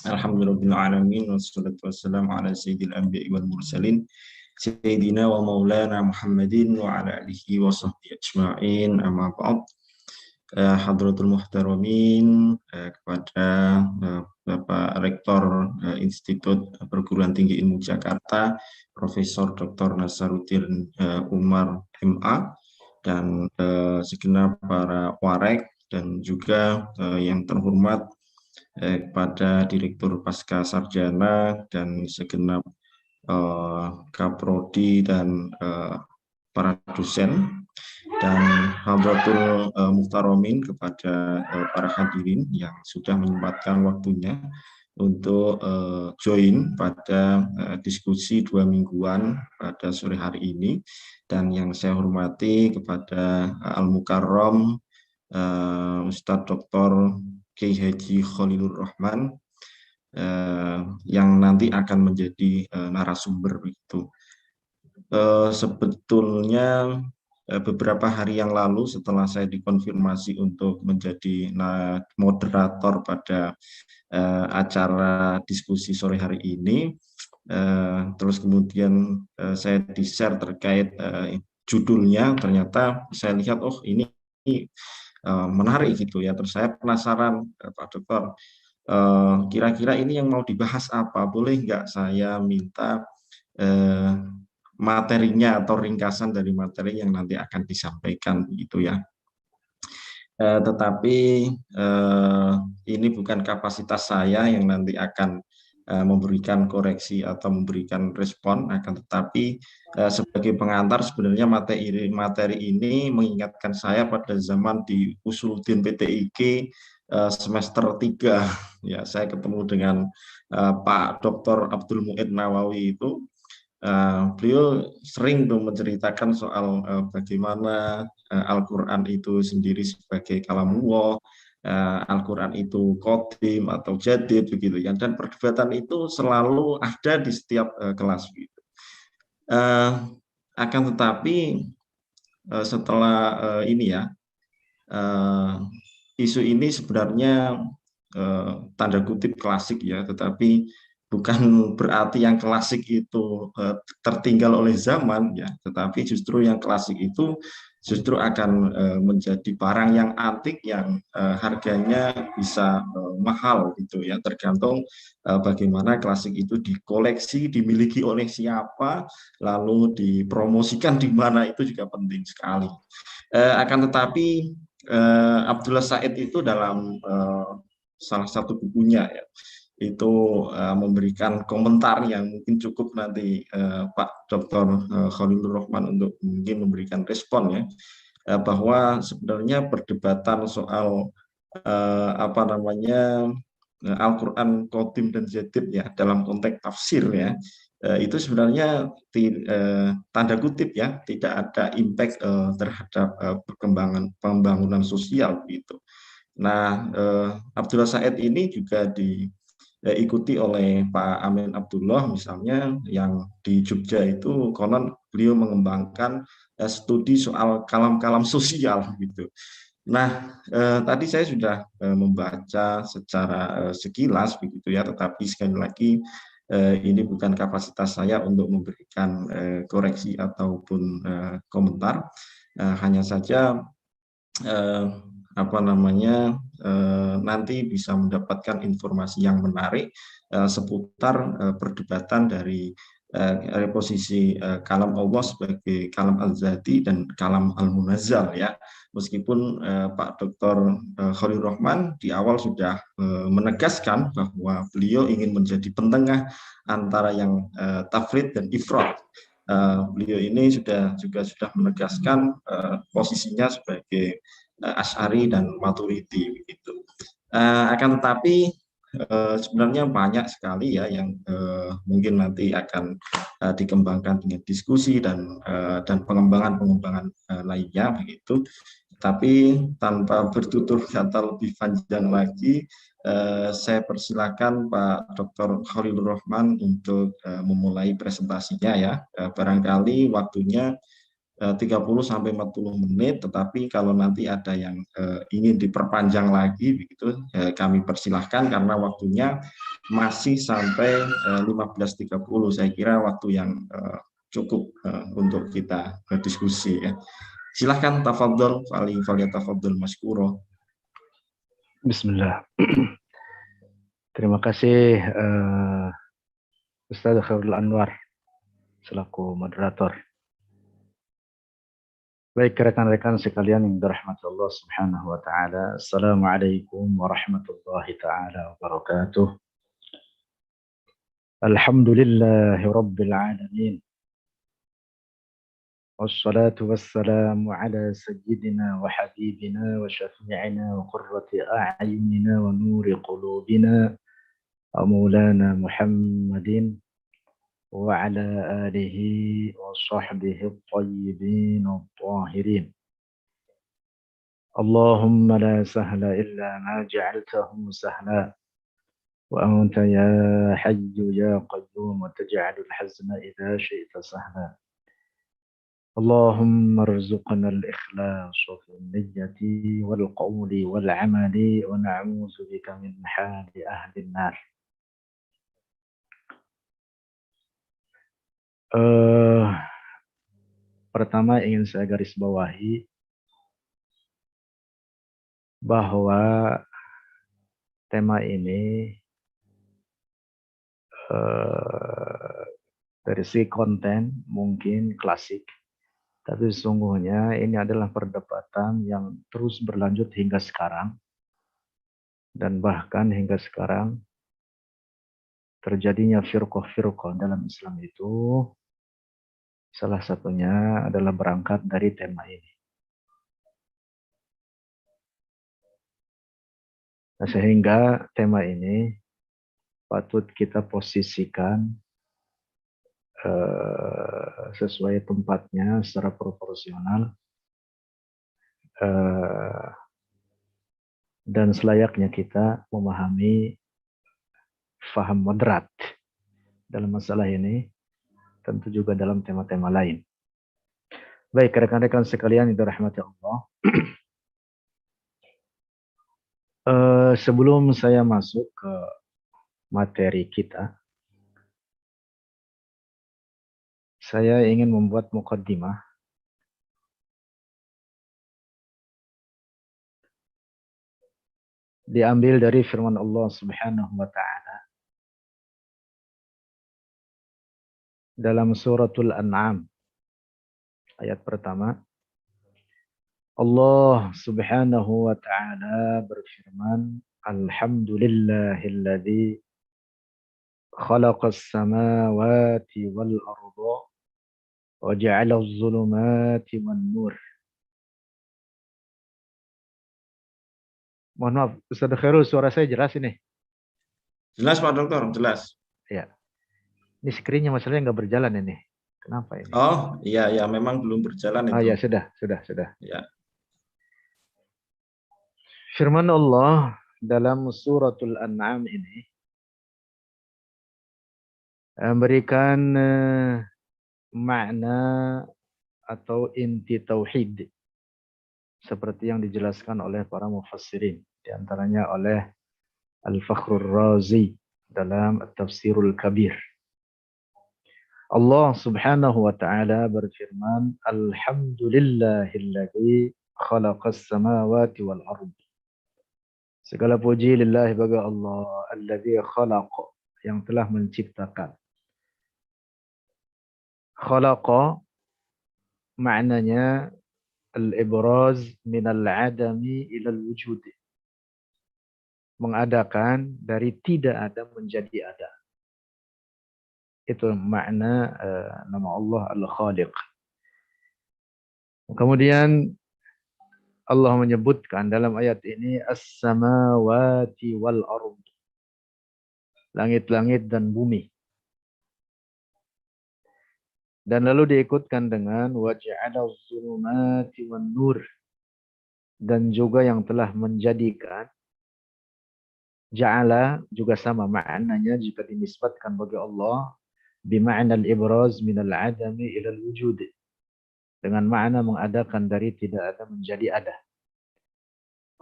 Alhamdulillahirabbil wassalatu wassalamu ala sayyidil anbiya'i wal mursalin sayyidina wa maulana Muhammadin wa ala alihi wa sahbihi ajma'in, amma ba'd. Hadratul muhtaramin, kepada Bapak Rektor Institut Perguruan Tinggi Ilmu Jakarta, Profesor Dr. Nasaruddin Umar MA, dan segenap para warek, dan juga yang terhormat kepada Direktur Pasca Sarjana dan segenap Kaprodi dan para dosen, dan Hadratul Muhtaromin, kepada para hadirin yang sudah menyempatkan waktunya untuk join pada diskusi 2 mingguan pada sore hari ini. Dan yang saya hormati kepada Al-Mukarram Ustadz Dr. Kiai Haji Khalilur Rahman yang nanti akan menjadi narasumber begitu. Sebetulnya beberapa hari yang lalu setelah saya dikonfirmasi untuk menjadi moderator pada acara diskusi sore hari ini, terus kemudian saya di-share terkait judulnya, ternyata saya lihat ini menarik gitu ya. Terus saya penasaran, Pak Dokter, kira-kira ini yang mau dibahas apa? Boleh nggak saya minta materinya atau ringkasan dari materi yang nanti akan disampaikan gitu ya. Tetapi ini bukan kapasitas saya yang nanti akan memberikan koreksi atau memberikan respon, akan tetapi sebagai pengantar sebenarnya materi ini mengingatkan saya pada zaman di Usuluddin PTIG semester 3 ya. Saya ketemu dengan Pak Dr. Abdul Mu'id Nawawi itu. Beliau sering menceritakan soal bagaimana Al-Quran itu sendiri sebagai kalamullah, Al-Quran itu qadim atau jadid begitu ya, dan perdebatan itu selalu ada di setiap kelas gitu. Akan tetapi setelah ini ya, isu ini sebenarnya tanda kutip klasik ya, tetapi bukan berarti yang klasik itu tertinggal oleh zaman ya, tetapi justru yang klasik itu justru akan menjadi barang yang antik yang harganya bisa mahal gitu ya, tergantung bagaimana klasik itu dikoleksi, dimiliki oleh siapa, lalu dipromosikan di mana, itu juga penting sekali. Akan tetapi Abdullah Said itu dalam salah satu bukunya ya, itu memberikan komentar yang mungkin cukup nanti Pak Dr. Khalilur Rahman untuk mungkin memberikan respon ya, bahwa sebenarnya perdebatan soal Al-Quran qadim dan jadid ya dalam konteks tafsir ya, itu sebenarnya tanda kutip ya tidak ada impact terhadap pembangunan sosial gitu. Nah, Abdullah Said ini juga diikuti oleh Pak Amin Abdullah misalnya, yang di Jogja itu konon beliau mengembangkan studi soal kalam-kalam sosial gitu. Nah, tadi saya sudah membaca secara sekilas begitu ya, tetapi sekali lagi ini bukan kapasitas saya untuk memberikan koreksi ataupun komentar. Hanya saja nanti bisa mendapatkan informasi yang menarik seputar perdebatan dari reposisi kalam Allah sebagai kalam al-zati dan kalam al-munazzal ya. Meskipun Pak Dr. Khalilur Rahman di awal sudah menegaskan bahwa beliau ingin menjadi pentengah antara yang tafrid dan ifrad. Beliau ini juga sudah menegaskan posisinya sebagai Asy'ari dan Maturidi begitu. Akan tetapi sebenarnya banyak sekali ya yang mungkin nanti akan dikembangkan dengan diskusi dan pengembangan lainnya begitu. Tapi tanpa bertutur kata lebih panjang lagi, saya persilakan Pak Dr. Khalilur Rahman untuk memulai presentasinya ya. Barangkali waktunya 30-40 menit, tetapi kalau nanti ada yang ingin diperpanjang lagi begitu, kami persilahkan karena waktunya masih sampai 15.30. Saya kira waktu yang cukup untuk kita berdiskusi ya. Silahkan tafadhol, tafadhol maskuro. Bismillah. Terima kasih Ustaz Khairul Anwar selaku moderator. Baik rekan-rekan sekalian yang dirahmati Allah Subhanahu wa taala. Assalamualaikum warahmatullahi taala wabarakatuh. Alhamdulillahi rabbil alamin. Wassalatu wassalamu ala sayyidina wa habibina wa syafi'ina wa qurrati a'yunina wa nuri qulubina wa maulana Muhammadin وعلى آله وصحبه الطيبين الطاهرين اللهم لا سهل إلا ما جعلته سهلا وأنت يا حي يا قيوم وتجعل الحزن إذا شئت سهلا اللهم ارزقنا الإخلاص في النية والقول والعمل ونعوذ بك من حال أهل النار. Pertama ingin saya garis bawahi bahwa tema ini dari segi konten mungkin klasik, tapi sesungguhnya ini adalah perdebatan yang terus berlanjut hingga sekarang, dan bahkan hingga sekarang terjadinya firqah-firqah dalam Islam itu salah satunya adalah berangkat dari tema ini. Nah, sehingga tema ini patut kita posisikan sesuai tempatnya secara proporsional dan selayaknya kita memahami faham moderat dalam masalah ini, tentu juga dalam tema-tema lain. Baik, rekan-rekan sekalian yang dirahmati Allah, sebelum saya masuk ke materi kita, saya ingin membuat muqaddimah diambil dari firman Allah Subhanahu wa taala dalam suratul An'am ayat pertama. Allah Subhanahu wa taala berfirman, Alhamdulillahilladzi khalaqas samawati wal arda wa ja'ala adh-dhulumati wan nur. Mohon maaf, Ustaz Khairul, suara saya jelas ini? Jelas Pak Dokter, jelas. Ya. Ini screen-nya masalahnya nggak berjalan ini. Kenapa ini? Oh, iya memang belum berjalan itu. Oh ya, sudah. Ya. Firman Allah dalam suratul An'am ini memberikan makna atau inti tauhid seperti yang dijelaskan oleh para mufassirin, di antaranya oleh Al-Fakhrur Razi dalam At-Tafsirul Kabir. Allah Subhanahu wa taala berfirman, Alhamdulillahilladzi khalaqas samawati wal ardh. Segala puji lillahi bagi Allah, alladzi khalaq, yang telah menciptakan. Khalaqa maknanya al-ibraz minal adami ilal wujud. Mengadakan dari tidak ada menjadi ada. Itu makna nama Allah Al-Khaliq. Kemudian Allah menyebutkan dalam ayat ini as-samawati wal ardh. Langit-langit dan bumi. Dan lalu diikutkan dengan waja'ala az-zulumati wan nur, dan juga yang telah menjadikan. Ja'ala juga sama maknanya jika dinisbatkan bagi Allah bima'na al-ibraz minal adami ilal wujud, dengan makna mengadakan dari tidak ada menjadi ada.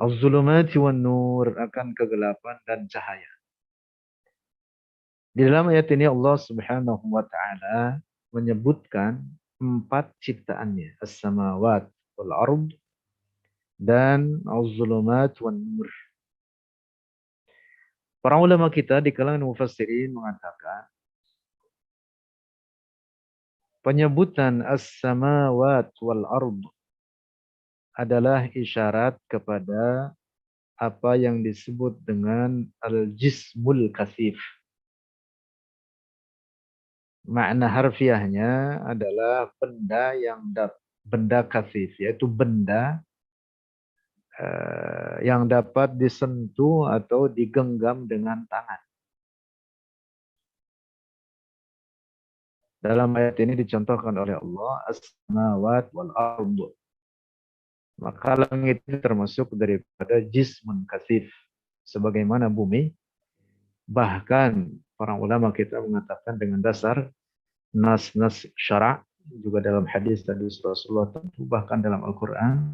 Az-zulumati wan nur, akan kegelapan dan cahaya. Di dalam ayat ini Allah Subhanahu wa taala menyebutkan 4 ciptaannya, as-samawat wal ard dan az-zulumat wan nur. Para ulama kita di kalangan mufassirin mengatakan penyebutan as-samawat wal ard adalah isyarat kepada apa yang disebut dengan al-jismul kasif. Makna harfiahnya adalah benda kasif, yaitu benda yang dapat disentuh atau digenggam dengan tangan. Dalam ayat ini dicontohkan oleh Allah as-samawat wal ard. Maka langit itu termasuk daripada jismun kasif, sebagaimana bumi. Bahkan para ulama kita mengatakan dengan dasar nas-nas syara' juga dalam hadis Rasulullah, tentu bahkan dalam Al-Quran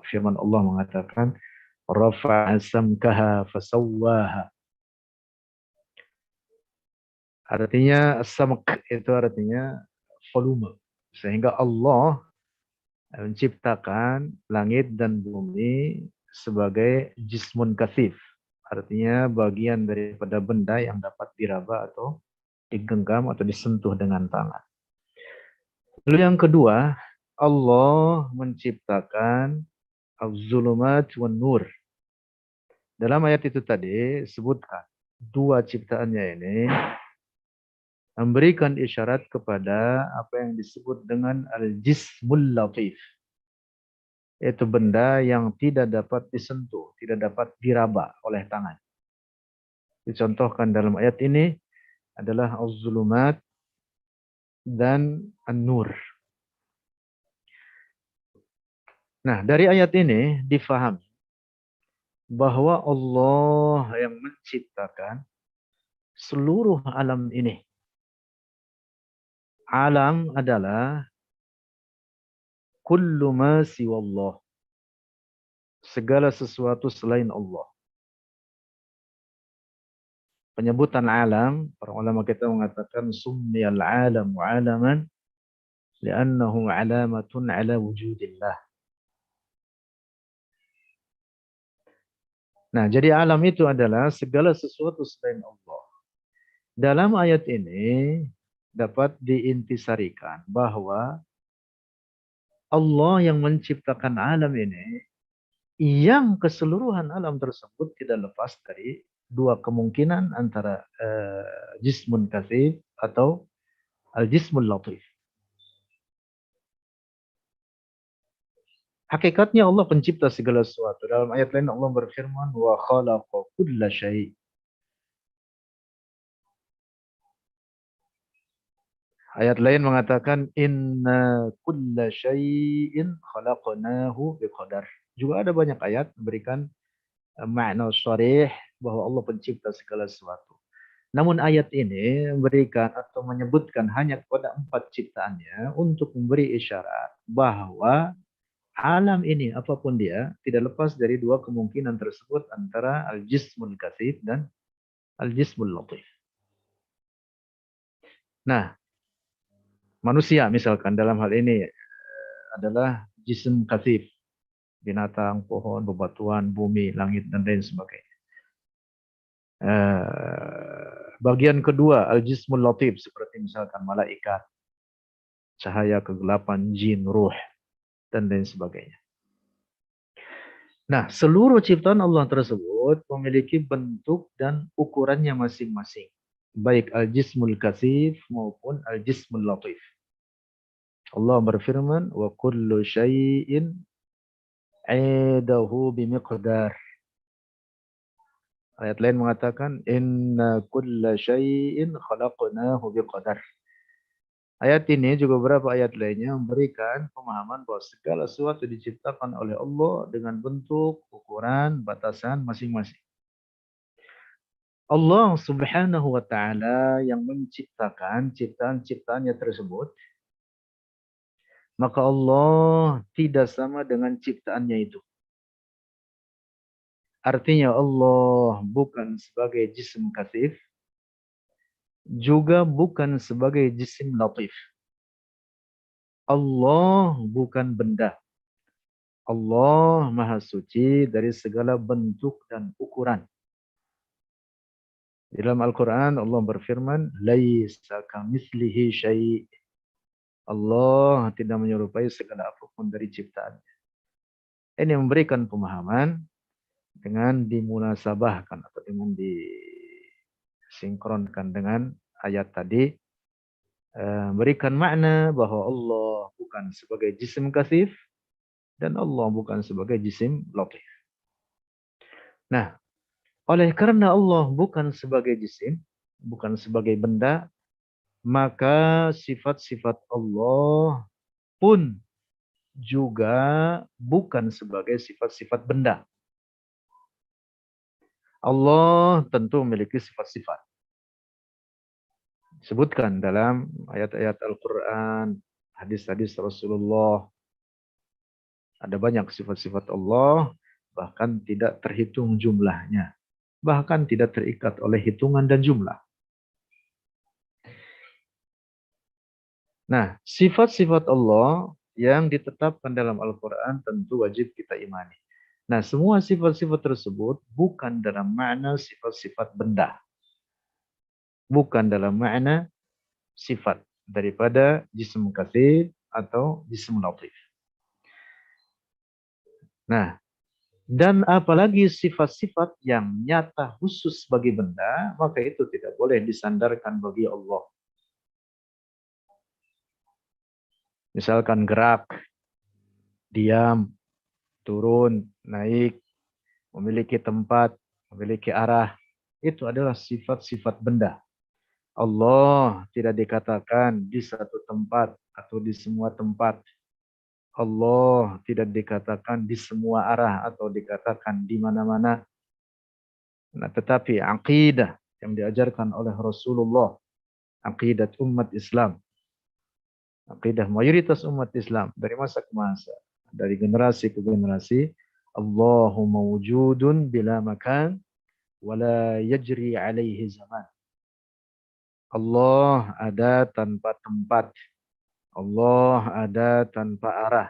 firman Allah mengatakan rafa'a samkaha fasawwaha. Artinya samk itu artinya volume, sehingga Allah menciptakan langit dan bumi sebagai jismun kasif, artinya bagian daripada benda yang dapat diraba atau digenggam atau disentuh dengan tangan. Lalu yang kedua, Allah menciptakan az-zulumat wan nur. Dalam ayat itu tadi sebutkan 2 ciptaannya ini memberikan isyarat kepada apa yang disebut dengan al-jismul latif, yaitu benda yang tidak dapat disentuh, tidak dapat diraba oleh tangan. Dicontohkan dalam ayat ini adalah az-zulumat dan an-nur. Nah, dari ayat ini difahami bahwa Allah yang menciptakan seluruh alam ini. Alam adalah kullu ma siwallah, segala sesuatu selain Allah. Penyebutan alam, para ulama kita mengatakan summiyal alamu alaman li'annahu alamatun ala wujudillah. Nah, jadi alam itu adalah segala sesuatu selain Allah. Dalam ayat ini dapat diintisarikan bahwa Allah yang menciptakan alam ini, yang keseluruhan alam tersebut tidak lepas dari 2 kemungkinan antara jismun kasif atau al-jismul latif. Hakikatnya Allah pencipta segala sesuatu. Dalam ayat lain Allah berfirman wa khalaqa kulla syai'. Ayat lain mengatakan inna kulla syai'in khalaqnahu biqadar. Juga ada banyak ayat memberikan makna sharih bahwa Allah pencipta segala sesuatu. Namun ayat ini memberikan atau menyebutkan hanya kepada 4 ciptaannya untuk memberi isyarat bahwa alam ini apapun dia tidak lepas dari 2 kemungkinan tersebut antara al-jismul kasif dan al-jismul latif. Nah, manusia misalkan dalam hal ini adalah jism kasif, binatang, pohon, bebatuan, bumi, langit, dan lain sebagainya. Bagian kedua, al-jismul latif, seperti misalkan malaikat, cahaya, kegelapan, jin, ruh, dan lain sebagainya. Nah, seluruh ciptaan Allah tersebut memiliki bentuk dan ukurannya masing-masing, baik al-jismul kasif maupun al-jismul latif. Allah berfirman, wa kullu syai'in 'indahu bimiqdar. Ayat lain mengatakan inna kulla syai'in khalaqnahu biqadar. Ayat ini juga beberapa ayat lainnya memberikan pemahaman bahwa segala sesuatu diciptakan oleh Allah dengan bentuk, ukuran, batasan masing-masing. Allah Subhanahu wa taala yang menciptakan ciptaan-ciptaannya tersebut, maka Allah tidak sama dengan ciptaannya itu. Artinya Allah bukan sebagai jism kasif, juga bukan sebagai jisim latif. Allah bukan benda. Allah Maha Suci dari segala bentuk dan ukuran. Di dalam Al-Quran Allah berfirman, Laisa kamitslihi syai'. Allah tidak menyerupai segala apapun dari ciptaan. Ini memberikan pemahaman dengan dimunasabahkan atau dengan disinkronkan dengan ayat tadi, berikan makna bahwa Allah bukan sebagai jisim kasif dan Allah bukan sebagai jisim latif. Nah, oleh karena Allah bukan sebagai jisim, bukan sebagai benda, maka sifat-sifat Allah pun juga bukan sebagai sifat-sifat benda. Allah tentu memiliki sifat-sifat. Disebutkan dalam ayat-ayat Al-Quran, hadis-hadis Rasulullah. Ada banyak sifat-sifat Allah, bahkan tidak terhitung jumlahnya. Bahkan tidak terikat oleh hitungan dan jumlah. Nah, sifat-sifat Allah yang ditetapkan dalam Al-Quran tentu wajib kita imani. Nah, semua sifat-sifat tersebut bukan dalam makna sifat-sifat benda. Bukan dalam makna sifat daripada jisim katsir atau jisim latif. Nah, dan apalagi sifat-sifat yang nyata khusus bagi benda, maka itu tidak boleh disandarkan bagi Allah. Misalkan gerak, diam, turun, naik, memiliki tempat, memiliki arah, itu adalah sifat-sifat benda. Allah tidak dikatakan di satu tempat atau di semua tempat. Allah tidak dikatakan di semua arah atau dikatakan di mana-mana. Nah, tetapi akidah yang diajarkan oleh Rasulullah, akidah umat Islam, akidah mayoritas umat Islam dari masa ke masa, dari generasi ke generasi, Allahu mawjudun bila makan wala yajri alaihi zaman. Allah ada tanpa tempat. Allah ada tanpa arah.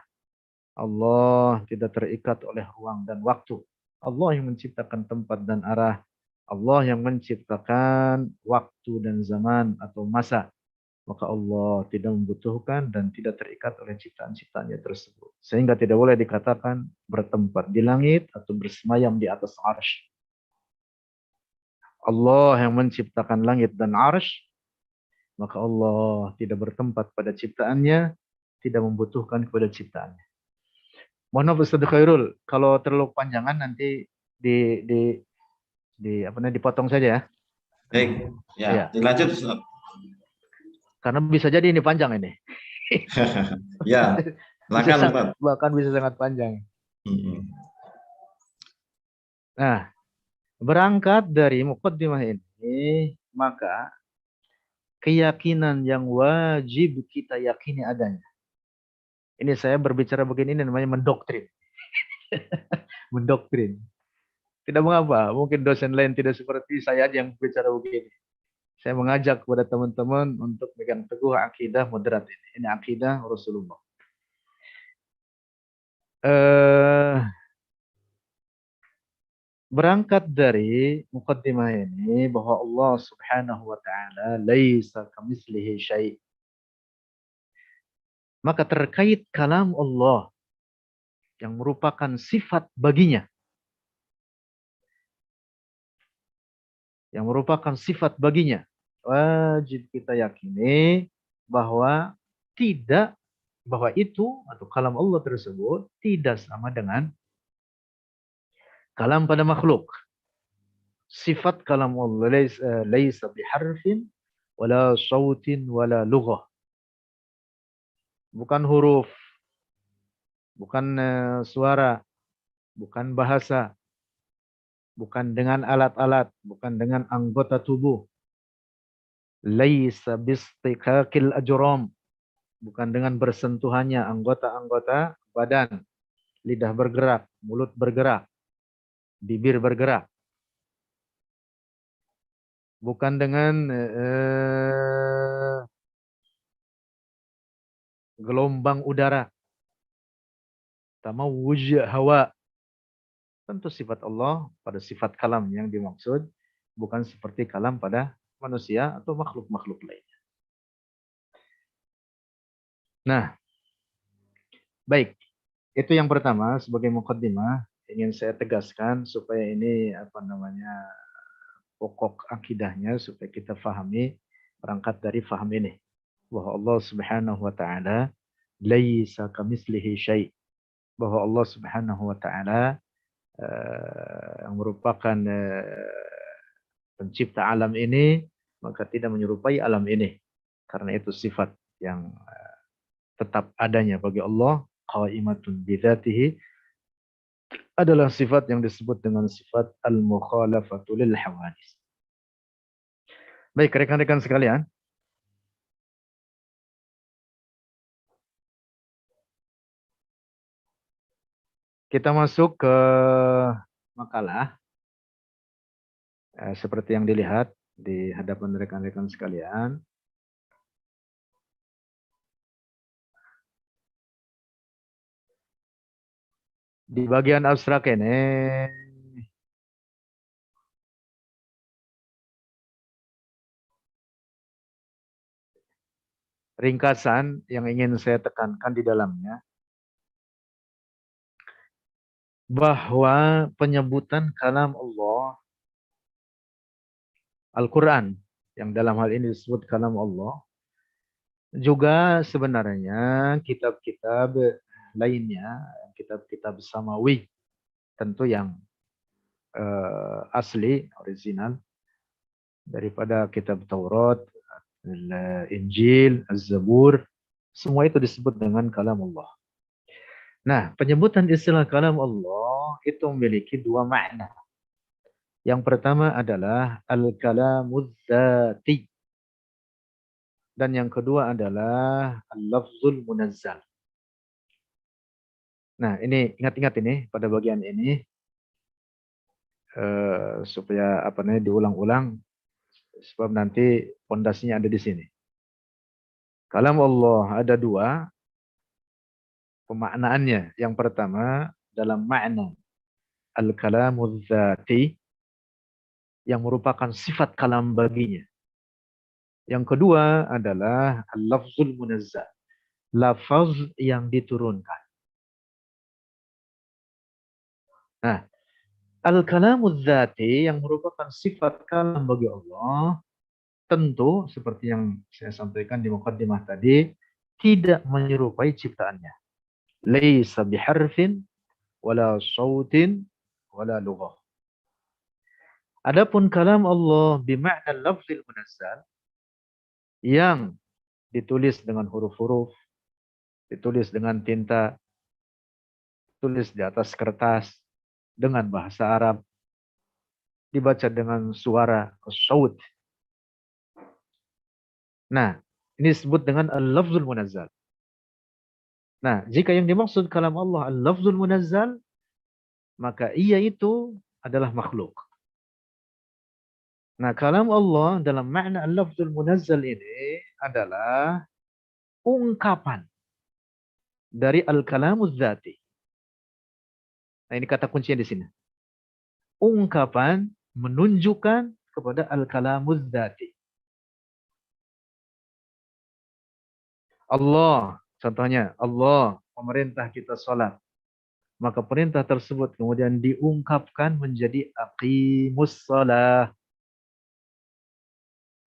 Allah tidak terikat oleh ruang dan waktu. Allah yang menciptakan tempat dan arah. Allah yang menciptakan waktu dan zaman atau masa. Maka Allah tidak membutuhkan dan tidak terikat oleh ciptaan-ciptaannya tersebut. Sehingga tidak boleh dikatakan bertempat di langit atau bersemayam di atas arsy. Allah yang menciptakan langit dan arsy, maka Allah tidak bertempat pada ciptaannya, tidak membutuhkan kepada ciptaannya. Mohon maaf Ustaz Khairul, kalau terlalu panjangan nanti dipotong saja ya. Baik, ya, Ya. dilanjut Ustaz. Karena bisa jadi ini panjang ini. Ya, silakan Ustaz. Bahkan bisa sangat panjang. Nah, berangkat dari muqaddimah ini, maka keyakinan yang wajib kita yakini adanya. Ini saya berbicara begini ini namanya mendoktrin. Mendoktrin. Tidak mengapa, mungkin dosen lain tidak seperti saya aja yang berbicara begini. Saya mengajak kepada teman-teman untuk pegang teguh akidah moderat ini. Ini akidah Rasulullah. Berangkat dari muqaddimah ini bahwa Allah Subhanahu wa taala laisa kamitslihi syai'. Maka terkait kalam Allah yang merupakan sifat baginya. Yang merupakan sifat baginya. Wajib kita yakini bahwa bahwa itu atau kalam Allah tersebut tidak sama dengan kalam pada makhluk. Sifat kalam Allah laisa biharfin wala sautin wala lughah. Bukan huruf, bukan suara, bukan bahasa, bukan dengan alat-alat, bukan dengan anggota tubuh. Laisa bistiqaqil ajram, bukan dengan bersentuhannya anggota-anggota badan. Lidah bergerak, mulut bergerak, bibir bergerak. bukan dengan gelombang udara, tamawuj hawa. Tentu sifat Allah pada sifat kalam yang dimaksud bukan seperti kalam pada manusia atau makhluk-makhluk lainnya. Nah, baik. Itu yang pertama sebagai mukaddimah ingin saya tegaskan supaya ini pokok akidahnya supaya kita fahami berangkat dari faham ini bahwa Allah Subhanahu wa taala laisa kamitslihi syai', bahwa Allah Subhanahu wa taala yang merupakan pencipta alam ini maka tidak menyerupai alam ini karena itu sifat yang tetap adanya bagi Allah qaimatun bidzatihi adalah sifat yang disebut dengan sifat al-mukhalafatu lil hawadits. Baik rekan-rekan sekalian, kita masuk ke makalah seperti yang dilihat di hadapan rekan-rekan sekalian. Di bagian abstrak ini ringkasan yang ingin saya tekankan di dalamnya bahwa penyebutan kalam Allah Al-Quran yang dalam hal ini disebut kalam Allah juga sebenarnya kitab-kitab lainnya, kitab-kitab samawi tentu yang asli, original daripada kitab Taurat, Injil, Az-Zabur, semua itu disebut dengan kalam Allah. Nah, penyebutan istilah kalam Allah itu memiliki dua makna. Yang pertama adalah al-kalamuz dzati. Dan yang kedua adalah al-lafzul munazzal. Nah, ini ingat-ingat ini pada bagian ini supaya diulang-ulang sebab nanti pondasinya ada di sini. Kalam Allah ada dua pemaknaannya. Yang pertama dalam makna al-kalamuz dzati yang merupakan sifat kalam baginya. Yang kedua adalah al-lafzul munazzal, lafaz yang diturunkan. Nah, al-kalamuz dzati yang merupakan sifat kalam bagi Allah tentu seperti yang saya sampaikan di muqaddimah tadi tidak menyerupai ciptaannya. Laisa biharfin wala sautin wala lughah. Adapun kalam Allah bima'na lafzil munazzal yang ditulis dengan huruf-huruf, ditulis dengan tinta, tulis di atas kertas dengan bahasa Arab, dibaca dengan suara saut. Nah, ini disebut dengan al-lafzul munazzal. Nah, jika yang dimaksud kalam Allah al-lafzul munazzal, maka ia itu adalah makhluk. Nah, kalam Allah dalam makna al-lafzul munazzal ini adalah ungkapan dari al-kalamuz dzati. Nah, ini kata kuncinya di sini. Ungkapan menunjukkan kepada al-kalamuz dzati. Allah, contohnya Allah memerintah kita sholat. Maka perintah tersebut kemudian diungkapkan menjadi aqimus shalah.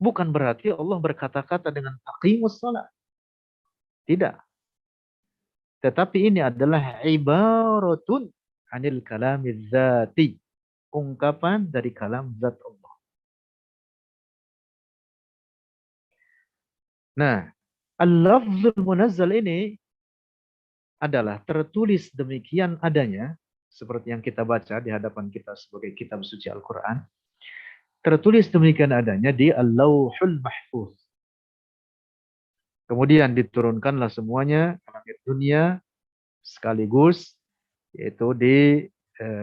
Bukan berarti Allah berkata-kata dengan aqimus shalah. Tidak. Tetapi ini adalah ibaratun anil kalamiz dzati. Ungkapan dari kalam zat Allah. Nah, al-lafzul munazzal ini adalah tertulis demikian adanya, seperti yang kita baca di hadapan kita sebagai kitab suci Al-Quran, tertulis demikian adanya di Al-Lauhul Mahfuz. Kemudian diturunkanlah semuanya ke langit dunia sekaligus, yaitu di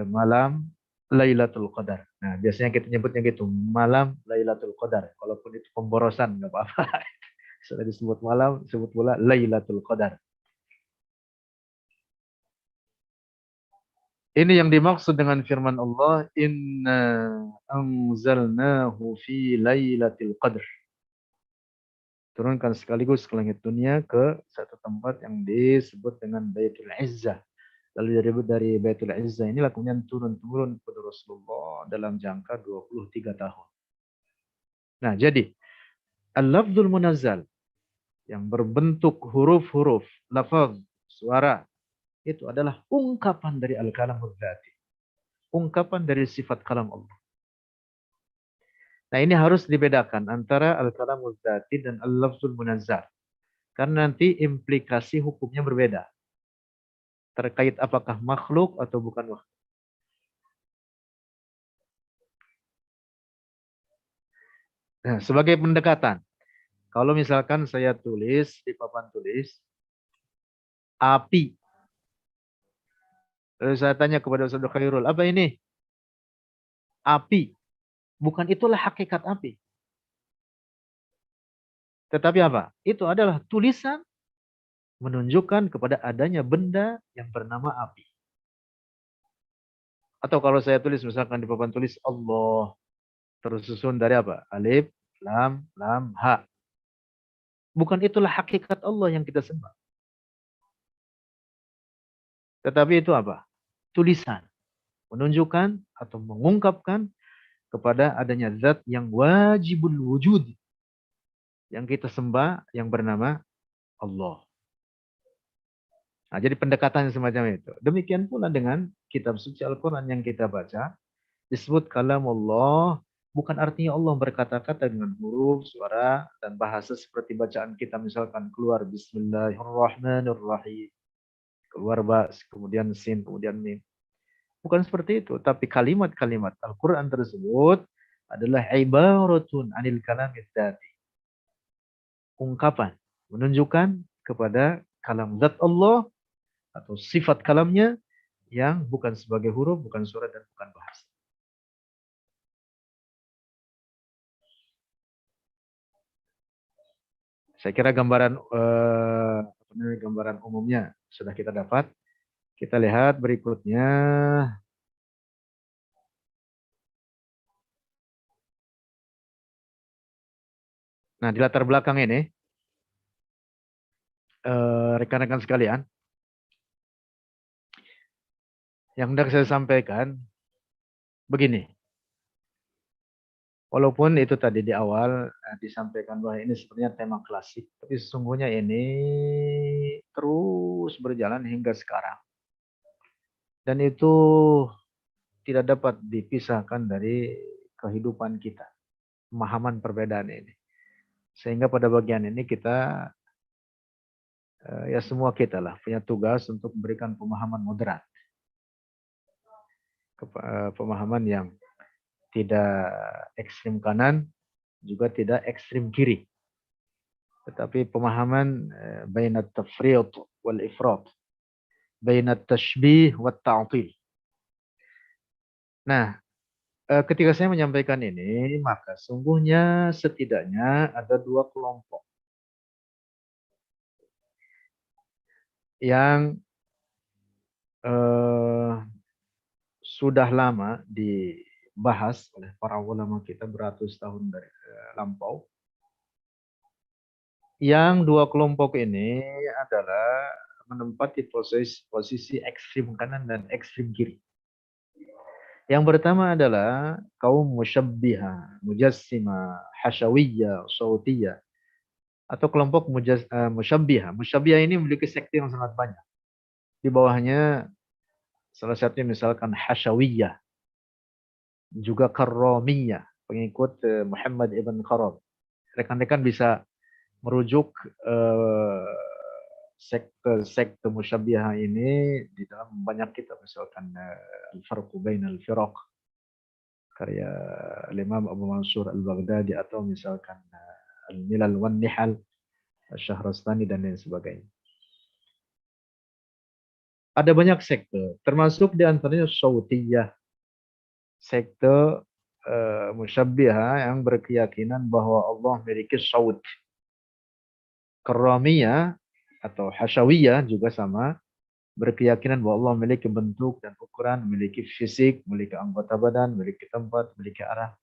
malam Lailatul Qadar. Nah, biasanya kita nyebutnya gitu, malam Lailatul Qadar. Kalaupun itu pemborosan, nggak apa-apa. Sudah disebut malam, disebut pula Lailatul Qadar. Ini yang dimaksud dengan firman Allah, Inna anzalnahu fi Lailatul Qadar. Turunkan sekaligus ke langit dunia ke satu tempat yang disebut dengan Baitul Izzah. Lalu dari Baitul Izzah inilah kemudian turun-turun kepada Rasulullah dalam jangka 23 tahun. Nah, jadi al-lafzul munazzal yang berbentuk huruf-huruf, lafaz, suara, itu adalah ungkapan dari al-kalamul dzati. Ungkapan dari sifat kalam Allah. Nah, ini harus dibedakan antara al-kalamul dzati dan al-lafzul munazzal. Karena nanti implikasi hukumnya berbeda. Terkait apakah makhluk atau bukan makhluk. Nah, sebagai pendekatan, kalau misalkan saya tulis di papan tulis, api. Lalu saya tanya kepada Ustaz Khairul, apa ini? Api. Bukan itulah hakikat api. Tetapi apa? Itu adalah tulisan menunjukkan kepada adanya benda yang bernama api. Atau kalau saya tulis misalkan di papan tulis Allah, tersusun dari apa? Alif, lam, ha. Bukan itulah hakikat Allah yang kita sembah. Tetapi itu apa? Tulisan. Menunjukkan atau mengungkapkan kepada adanya zat yang wajibul wujud. Yang kita sembah yang bernama Allah. Nah, jadi pendekatan semacam itu. Demikian pula dengan kitab suci Al-Quran yang kita baca. Disebut kalam Allah. Bukan artinya Allah berkata-kata dengan huruf, suara, dan bahasa seperti bacaan kita. Misalkan keluar Bismillahirrahmanirrahim. Keluar ba, kemudian sin, kemudian mim. Bukan seperti itu. Tapi kalimat-kalimat Al-Quran tersebut adalah ibaratun anil kalamid dzati. Ungkapan. Menunjukkan kepada kalam zat Allah atau sifat kalamnya yang bukan sebagai huruf, bukan suara, dan bukan bahasa. Saya kira gambaran umumnya sudah kita dapat. Kita lihat berikutnya. Nah, di latar belakang ini, rekan-rekan sekalian, yang hendak saya sampaikan begini. Walaupun itu tadi di awal disampaikan bahwa ini sebenarnya tema klasik, tapi sesungguhnya ini terus berjalan hingga sekarang. Dan itu tidak dapat dipisahkan dari kehidupan kita, pemahaman perbedaan ini. Sehingga pada bagian ini kita, ya semua kita lah, punya tugas untuk memberikan pemahaman moderat. Pemahaman yang tidak ekstrim kanan, juga tidak ekstrim kiri. Tetapi pemahaman bainat tafriq wal ifrat, bainat tashbih wat ta'til. Nah, ketika saya menyampaikan ini, maka sungguhnya setidaknya ada dua kelompok yang sudah lama dibahas oleh para ulama kita beratus tahun dari lampau. Yang dua kelompok ini adalah menempati posisi ekstrim kanan dan ekstrim kiri. Yang pertama adalah kaum musyabbihah, mujassima, hasyawiyah, sautiyah. Atau kelompok musyabbihah. Musyabbihah ini memiliki sekte yang sangat banyak. Di bawahnya salah satunya misalkan hasyawiyah. Juga karramiyah, pengikut Muhammad ibn Karam. Rekan-rekan bisa merujuk sekte musyabbihah ini di dalam banyak kitab, misalkan Al-Farqu Bainal Firaq karya Imam Abu Mansur Al-Baghdadi, atau misalkan Al-Milal wan Nihal Syahrastani dan lain sebagainya. Ada banyak sekte, termasuk di antaranya Sautiyah. sekte musyabbiha yang berkeyakinan bahwa Allah memiliki saut. Karramiyah atau hasyawiyah juga sama, berkeyakinan bahwa Allah memiliki bentuk dan ukuran, memiliki fisik, memiliki anggota badan, memiliki tempat, memiliki arah.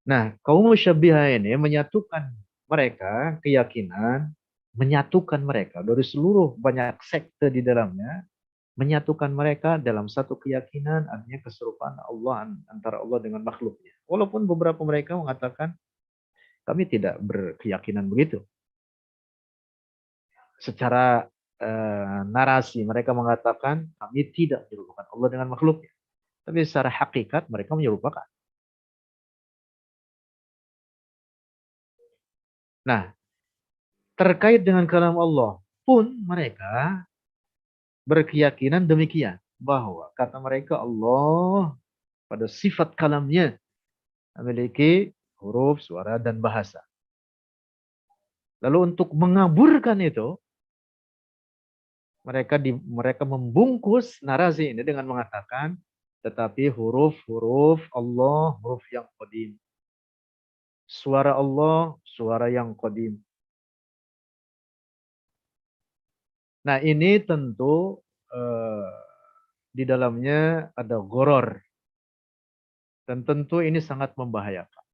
Nah, kaum musyabbiha ini menyatukan mereka, keyakinan, menyatukan mereka dari seluruh banyak sekte di dalamnya, menyatukan mereka dalam satu keyakinan, artinya keserupaan Allah antara Allah dengan makhluknya. Walaupun beberapa mereka mengatakan kami tidak berkeyakinan begitu. Secara narasi mereka mengatakan kami tidak menyerupakan Allah dengan makhluknya. Tapi secara hakikat mereka menyerupakan. Nah, terkait dengan kalam Allah pun mereka berkeyakinan demikian. Bahwa kata mereka Allah pada sifat kalamnya memiliki huruf, suara, dan bahasa. Lalu untuk mengaburkan itu, mereka membungkus narasi ini dengan mengatakan, tetapi huruf-huruf Allah, huruf yang qadim. Suara Allah, suara yang qadim. Nah ini tentu di dalamnya ada ghoror. Dan tentu ini sangat membahayakan.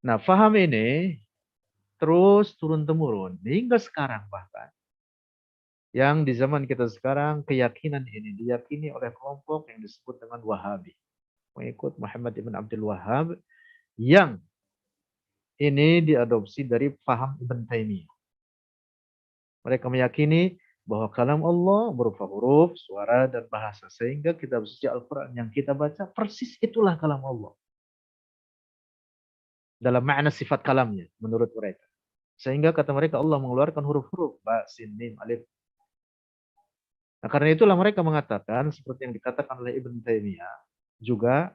Nah faham ini terus turun-temurun hingga sekarang bahkan. Yang di zaman kita sekarang keyakinan ini diyakini oleh kelompok yang disebut dengan Wahabi. Mengikut Muhammad ibn Abdul Wahhab yang ini diadopsi dari paham Ibn Taimiyah. Mereka meyakini bahwa kalam Allah berupa huruf, suara, dan bahasa. Sehingga kitab suci Al-Quran yang kita baca persis itulah kalam Allah. Dalam makna sifat kalamnya menurut mereka. Sehingga kata mereka Allah mengeluarkan huruf-huruf. Ba, sin, mim, alif. Nah karena itulah mereka mengatakan seperti yang dikatakan oleh Ibn Taimiyah. Juga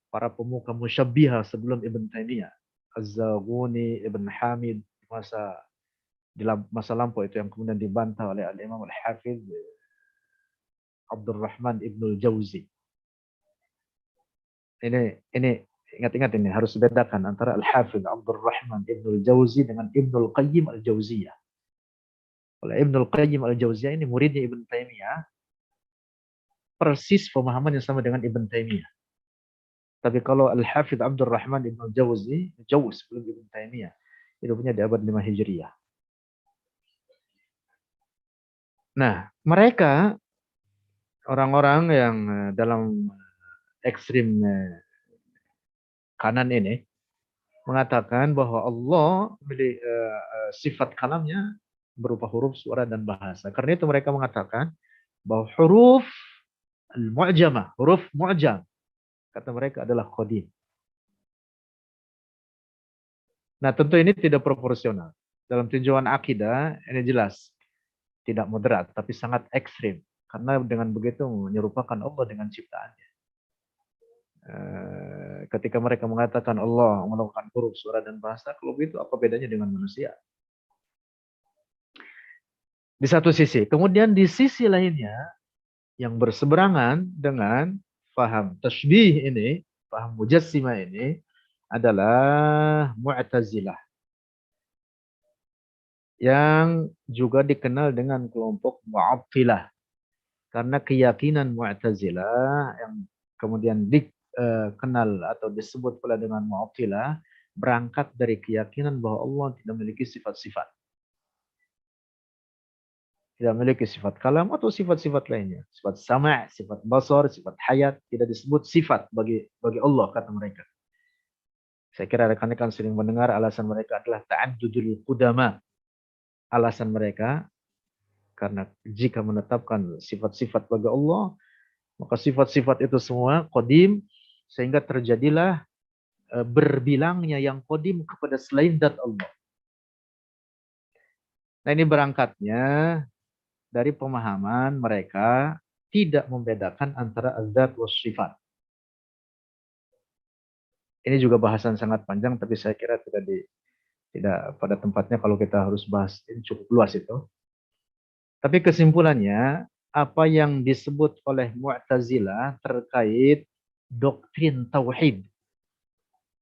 para pemuka musyabbiha sebelum Ibn Taimiyah. Az-Zaghuni, Ibn Hamid, di masa lampau itu yang kemudian dibantah oleh Al-Imam Al-Hafidh Abdurrahman Ibnul Jauzi. Ini ingat-ingat ini harus dibedakan antara Al-Hafidh Abdurrahman Ibnul Jauzi dengan Ibnul Qayyim Al-Jauziyah. Oleh Ibnul Qayyim Al-Jauziyah ini muridnya Ibn Taimiyah, persis pemahaman yang sama dengan Ibn Taimiyah. Tapi kalau Al-Hafidh Abdurrahman Ibnul Jauzi, jauh sebelum Ibn Taimiyah, hidupnya di abad 5 Hijriah. Nah, mereka orang-orang yang dalam ekstrim kanan ini mengatakan bahwa Allah memiliki sifat kalamnya berupa huruf, suara, dan bahasa. Karena itu mereka mengatakan bahwa huruf al-mu'jamah, huruf mu'jam, kata mereka adalah qadim. Nah tentu ini tidak proporsional. Dalam tinjauan akidah ini jelas tidak moderat, tapi sangat ekstrim. Karena dengan begitu menyerupakan Allah dengan ciptaannya. Ketika mereka mengatakan Allah melakukan huruf, suara, dan bahasa, kalau begitu apa bedanya dengan manusia? Di satu sisi. Kemudian di sisi lainnya, yang berseberangan dengan paham tasbih ini, paham mujassimah ini, adalah Mu'tazilah. Yang juga dikenal dengan kelompok Mu'attilah. Karena keyakinan Mu'tazilah yang kemudian dikenal atau disebut pula dengan Mu'attilah berangkat dari keyakinan bahwa Allah tidak memiliki sifat-sifat. Tidak memiliki sifat kalam atau sifat-sifat lainnya. Sifat sama', sifat basar, sifat hayat. Tidak disebut sifat bagi Allah, kata mereka. Saya kira rekan-rekan sering mendengar alasan mereka adalah ta'addudul qudama. Alasan mereka, karena jika menetapkan sifat-sifat bagi Allah, maka sifat-sifat itu semua qadim, sehingga terjadilah berbilangnya yang qadim kepada selain zat Allah. Nah ini berangkatnya dari pemahaman mereka tidak membedakan antara zat dan sifat. Ini juga bahasan sangat panjang, tapi saya kira Tidak pada tempatnya kalau kita harus bahas, ini cukup luas itu. Tapi kesimpulannya, apa yang disebut oleh Mu'tazilah terkait doktrin tauhid.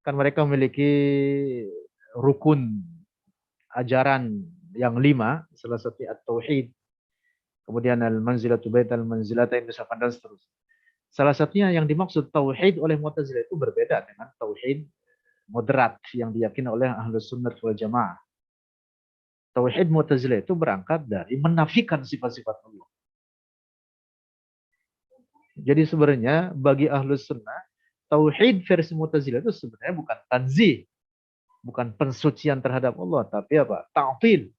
Kan mereka memiliki rukun ajaran yang 5, salah satu at-tauhid, kemudian al-manzilatu baital manzilatain, misalkan, dan seterusnya. Salah satunya yang dimaksud tauhid oleh Mu'tazilah itu berbeda dengan tauhid moderat yang diyakini oleh Ahlus Sunnah wal Jamaah. Tauhid Mu'tazilah itu berangkat dari menafikan sifat-sifat Allah. Jadi sebenarnya bagi Ahlus Sunnah, tauhid versi Mu'tazilah itu sebenarnya bukan tanzih, bukan pensucian terhadap Allah, tapi apa? Ta'til,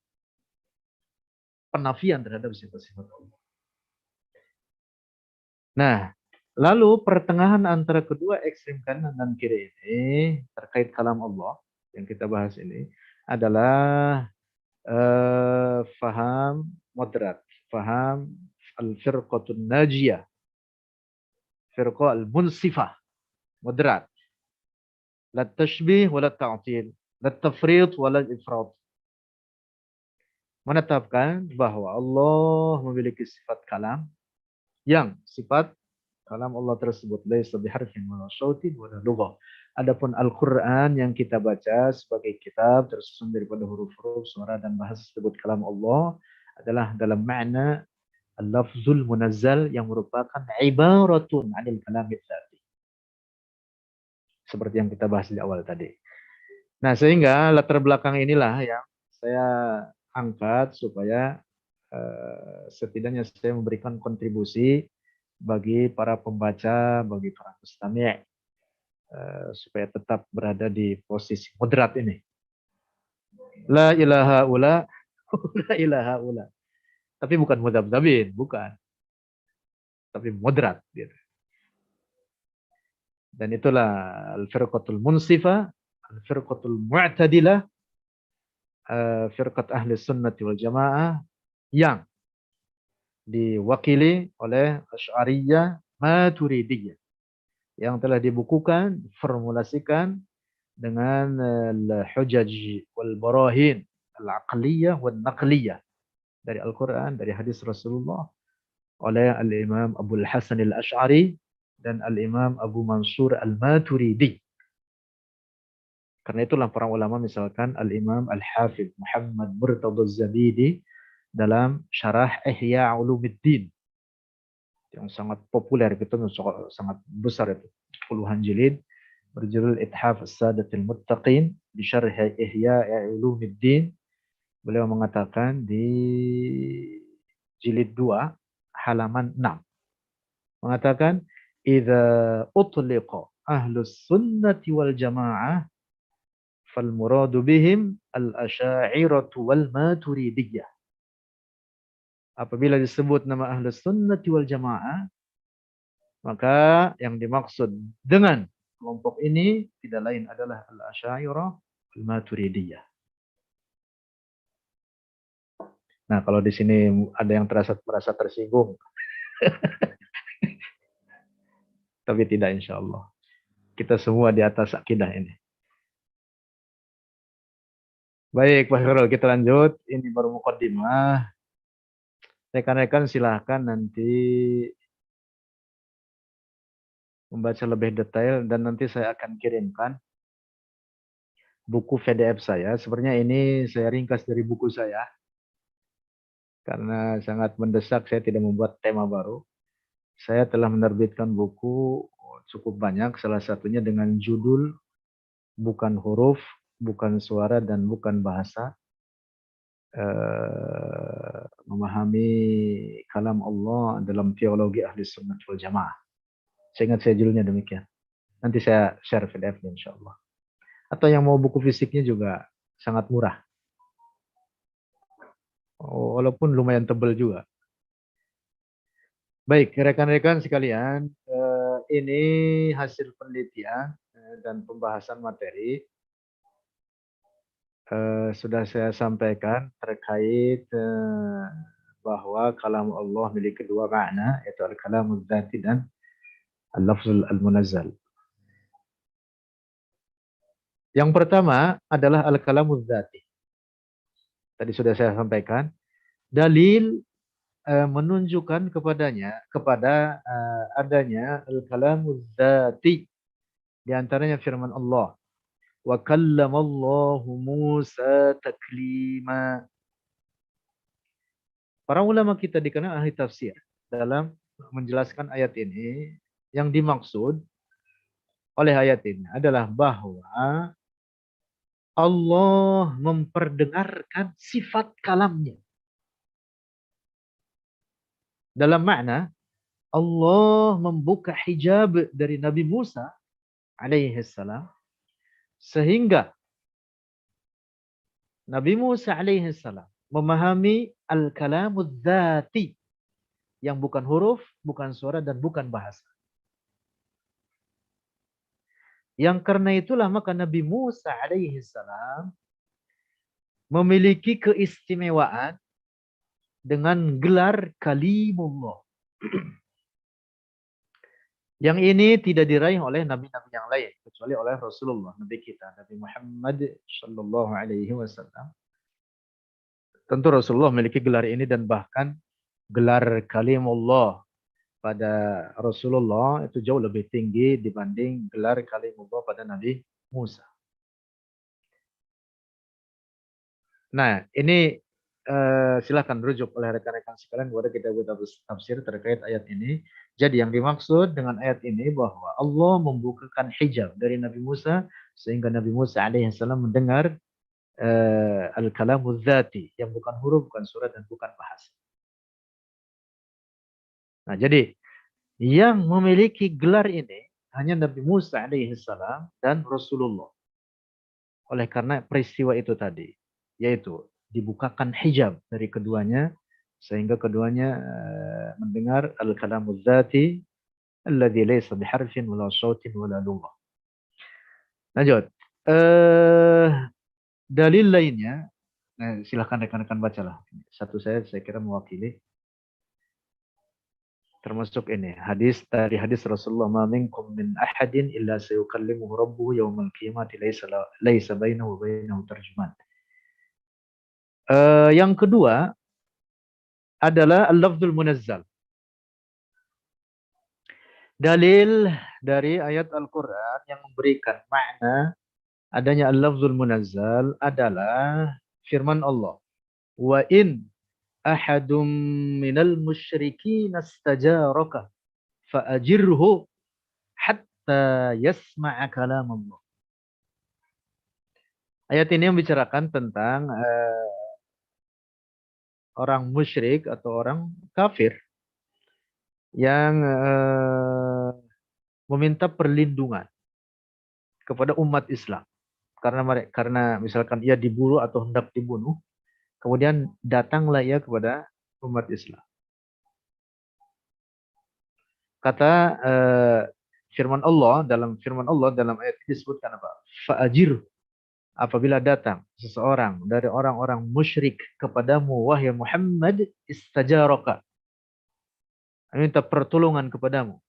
penafian terhadap sifat-sifat Allah. Nah, lalu pertengahan antara kedua ekstrim kanan dan kiri ini terkait kalam Allah yang kita bahas ini adalah faham moderat, faham al-firqatun najiyah, firqah al-munsifah, moderat. La tashbih wa la ta'til, la tafrid wa la ifrat. Menetapkan bahwa Allah memiliki sifat kalam yang sifat kalam Allah tersebut laisa biharfin wa la sautin wa la lughah. Adapun Al-Qur'an yang kita baca sebagai kitab tersusun daripada huruf-huruf, suara dan bahasa tersebut kalam Allah adalah dalam makna al-lafzul munazzal yang merupakan ibaratun 'anil kalamil dzati. Seperti yang kita bahas di awal tadi. Nah, sehingga latar belakang inilah yang saya angkat supaya setidaknya saya memberikan kontribusi bagi para pembaca, bagi para mustami', supaya tetap berada di posisi moderat ini. La ilaha ula, la ilaha ula. Tapi bukan mudabdabin, bukan. Tapi moderat. Gitu. Dan itulah al-firqatul munsifah, al-firqatul mu'tadilah, firqat ahli sunnati wal jamaah yang diwakili oleh Asy'ariyah Maturidiyah yang telah dibukukan, formulasikan dengan al-hujaj wal barahin al-aqliyah wal naqliyah dari Al-Quran, dari hadis Rasulullah oleh Al-Imam Abu Hasan Al-Asy'ari dan Al-Imam Abu Mansur Al-Maturidi. Karena itulah para ulama misalkan Al-Imam Al-Hafidh Muhammad Murtadha Az-Zabidi dalam syarah Ihya Ulumuddin yang sangat populer gitu, sangat besar itu, puluhan jilid, berjudul Ithaf As-Sadatil Muttaqin di syarah Ihya Ulumuddin. Beliau mengatakan di jilid 2 halaman 6 mengatakan idza utliqa ahlus sunnati wal jamaah fal muradu bihim al asy'ariyatu wal maturidiyah. Apabila disebut nama ahlus sunnati wal jamaah, maka yang dimaksud dengan kelompok ini tidak lain adalah al asy'ariyah wal maturidiyah. Nah, kalau di sini ada yang merasa tersinggung, tapi tidak, insya Allah. Kita semua di atas akidah ini. Baik, Pak Khairul, kita lanjut. Ini baru muqaddimah. Rekan-rekan silahkan nanti membaca lebih detail dan nanti saya akan kirimkan buku PDF saya. Sebenarnya ini saya ringkas dari buku saya. Karena sangat mendesak, saya tidak membuat tema baru. Saya telah menerbitkan buku cukup banyak, salah satunya dengan judul Bukan Huruf, Bukan Suara, dan Bukan Bahasa. Memahami kalam Allah dalam teologi ahli sunnah wal jamaah. Saya ingat saya judulnya demikian. Nanti saya share PDF-nya insya Allah. Atau yang mau buku fisiknya juga sangat murah. Walaupun lumayan tebal juga. Baik, rekan-rekan sekalian, ini hasil penelitian dan pembahasan materi sudah saya sampaikan terkait bahwa kalam Allah memiliki dua makna, yaitu al-kalamul dzati dan al-lafzul al-munazzal. Yang pertama adalah al-kalamuz dzati. Tadi sudah saya sampaikan. Dalil menunjukkan kepada adanya al-kalamuz dzati. Di antaranya firman Allah. Wa kallamallahu Musa taklima. Para ulama kita dikenal ahli tafsir dalam menjelaskan ayat ini. Yang dimaksud oleh ayat ini adalah bahwa Allah memperdengarkan sifat kalamnya. Dalam makna Allah membuka hijab dari Nabi Musa alaihi salam sehingga Nabi Musa alaihi salam memahami al-kalamuz dzati yang bukan huruf, bukan suara dan bukan bahasa. Yang karena itulah maka Nabi Musa alaihi salam memiliki keistimewaan dengan gelar kalimullah. Yang ini tidak diraih oleh nabi-nabi yang lain kecuali oleh Rasulullah, nabi kita, Nabi Muhammad sallallahu alaihi wasallam. Tentu Rasulullah memiliki gelar ini dan bahkan gelar kalimullah pada Rasulullah itu jauh lebih tinggi dibanding gelar kalimullah pada Nabi Musa. Nah, ini silakan rujuk oleh rekan-rekan sekalian kepada kitab tafsir terkait ayat ini. Jadi yang dimaksud dengan ayat ini bahwa Allah membukakan hijab dari Nabi Musa sehingga Nabi Musa alaihissalam mendengar al-kalamuz dzati yang bukan huruf, bukan surat dan bukan bahasa. Nah, jadi yang memiliki gelar ini hanya Nabi Musa alaihissalam dan Rasulullah. Oleh karena peristiwa itu tadi, yaitu dibukakan hijab dari keduanya sehingga keduanya mendengar al-kalamuz dzati alladzi laysa biharfin wala shautin wala lughah. Lanjut. Dalil lainnya, silahkan rekan-rekan bacalah. Satu saya kira mewakili. Termasuk ini hadis dari hadis Rasulullah, ma minkum min ahadin illa sayukallimuhu rabbuhu yaumal qiyamati laisa bainahu wa bainahu tarjuman. Yang kedua adalah al-lafzul munazzal. Dalil dari ayat Al-Qur'an yang memberikan makna adanya al-lafzul munazzal adalah firman Allah. Wa in ahadum minal musyrikin astajaraka fa'ajirhu hatta yasma'a kalam Allah. Ayat ini membicarakan tentang orang musyrik atau orang kafir yang meminta perlindungan kepada umat Islam karena misalkan ia diburu atau hendak dibunuh, kemudian datanglah ia kepada umat Islam. Kata firman Allah dalam ayat ini disebutkan apa? Fa'ajir, apabila datang seseorang dari orang-orang musyrik kepadamu wahai Muhammad, istajaraka, minta pertolongan kepadamu.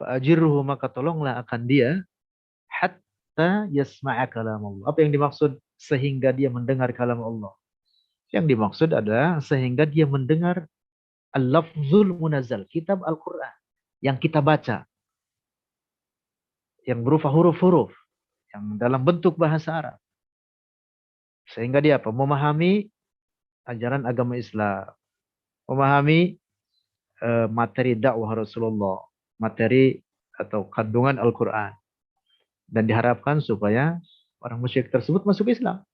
Fa'ajirhu, maka tolonglah akan dia hatta yasma'a kalam Allah. Apa yang dimaksud sehingga dia mendengar kalam Allah? Yang dimaksud adalah sehingga dia mendengar al-lafzul munazzal, kitab Al-Qur'an yang kita baca, yang berupa huruf-huruf yang dalam bentuk bahasa Arab. Sehingga dia apa? Memahami ajaran agama Islam, memahami materi dakwah Rasulullah, materi atau kandungan Al-Quran. Dan diharapkan supaya orang musyrik tersebut masuk Islam.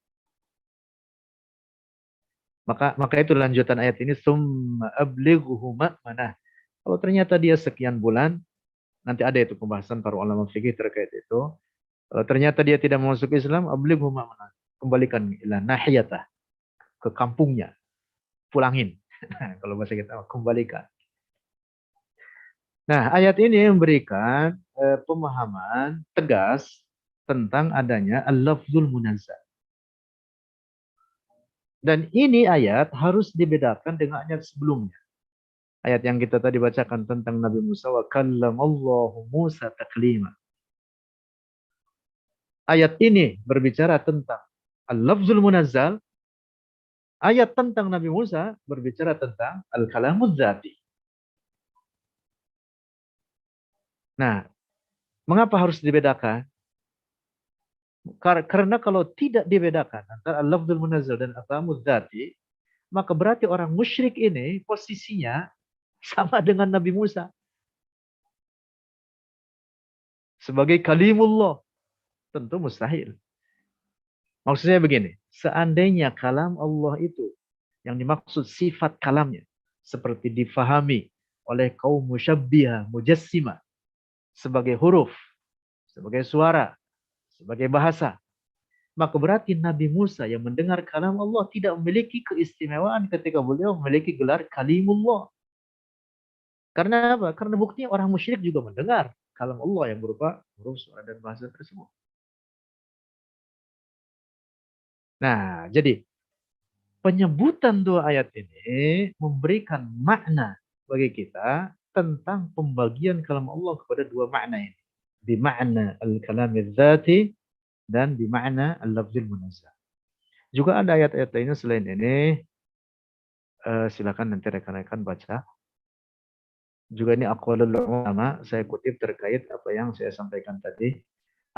Maka itu lanjutan ayat ini, summa ablighuhu ma'manah. Kalau ternyata dia sekian bulan, nanti ada itu pembahasan para ulama fikih terkait itu. Kalau ternyata dia tidak masuk Islam, ablighuhu ma'manah. Kembalikan ila nahiyatah, ke kampungnya. Pulangin. Kalau bahasa kita, kembalikan. Nah, ayat ini memberikan pemahaman tegas tentang adanya al-lafzul munazzal. Dan ini ayat harus dibedakan dengan ayat sebelumnya. Ayat yang kita tadi bacakan tentang Nabi Musa, wa kallamallahu Musa taklima. ayat ini berbicara tentang al-lafzul munazzal, ayat tentang Nabi Musa berbicara tentang al-kalamuz dzati. Nah, mengapa harus dibedakan? Karena kalau tidak dibedakan antara al-lafzul munazzal dan al-kalamuz dzati, maka berarti orang musyrik ini posisinya sama dengan Nabi Musa sebagai kalimullah. Tentu mustahil. Maksudnya begini, seandainya kalam Allah itu yang dimaksud sifat kalamnya seperti difahami oleh kaum musyabbihah, mujassimah sebagai huruf, sebagai suara, sebagai bahasa, maka berarti Nabi Musa yang mendengar kalam Allah tidak memiliki keistimewaan ketika beliau memiliki gelar kalimullah. Karena apa? Karena buktinya orang musyrik juga mendengar kalam Allah yang berupa huruf, suara, dan bahasa tersebut. Nah, jadi penyebutan dua ayat ini memberikan makna bagi kita tentang pembagian kalam Allah kepada dua makna ini. Bima'na al-kalamil dzati dan bima'na al-lafzil munazzah. Juga ada ayat-ayat lainnya selain ini. Silakan nanti rekan-rekan baca. Juga ini aqwalul ulama, saya kutip terkait apa yang saya sampaikan tadi.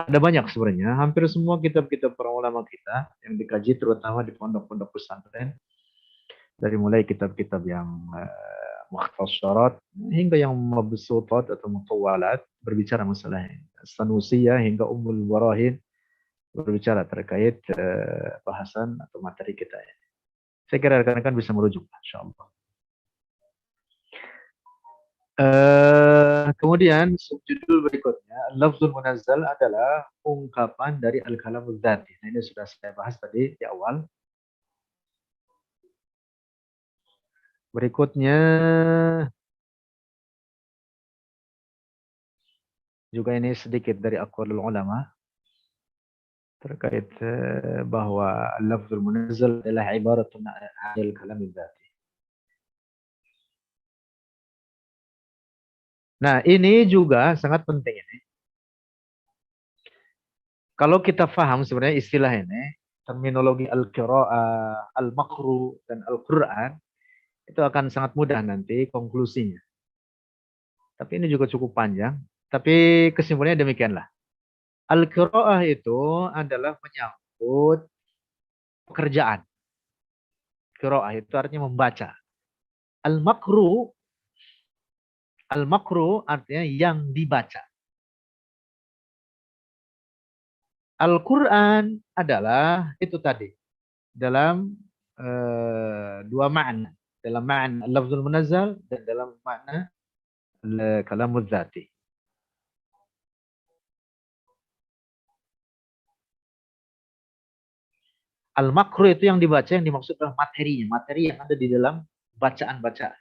Ada banyak sebenarnya, hampir semua kitab-kitab para ulama kita yang dikaji terutama di pondok-pondok pesantren, dari mulai kitab-kitab yang mukhtasarat hingga yang mabsutat atau mutawwalat berbicara masalah Sanusiyah hingga Ummul Barahin berbicara terkait bahasan atau materi kita. Saya kira rekan-rekan bisa merujuk, insyaallah. Kemudian subjudul berikutnya, lafzul munazzal adalah ungkapan dari al-kalamuz dzati. Nah, ini sudah saya bahas tadi di awal. Berikutnya juga ini sedikit dari aqwalul ulama terkait bahwa lafzul munazzal adalah ibaratun 'anil kalamuz dzati. Nah, ini juga sangat penting ini. Kalau kita paham sebenarnya istilah ini, terminologi al-qira'ah, al-maqru, dan al-Qur'an, itu akan sangat mudah nanti konklusinya. Tapi ini juga cukup panjang. Tapi kesimpulannya demikianlah. Al-qira'ah itu adalah menyangkut pekerjaan. Qira'ah itu artinya membaca. Al-maqru, al-maqru artinya yang dibaca. Al-Quran adalah itu tadi dalam dua makna, dalam makna lafzul munazzal dan dalam makna kalamuz dzati. Al-makru itu yang dibaca, yang dimaksud adalah materinya, materi yang ada di dalam bacaan-bacaan.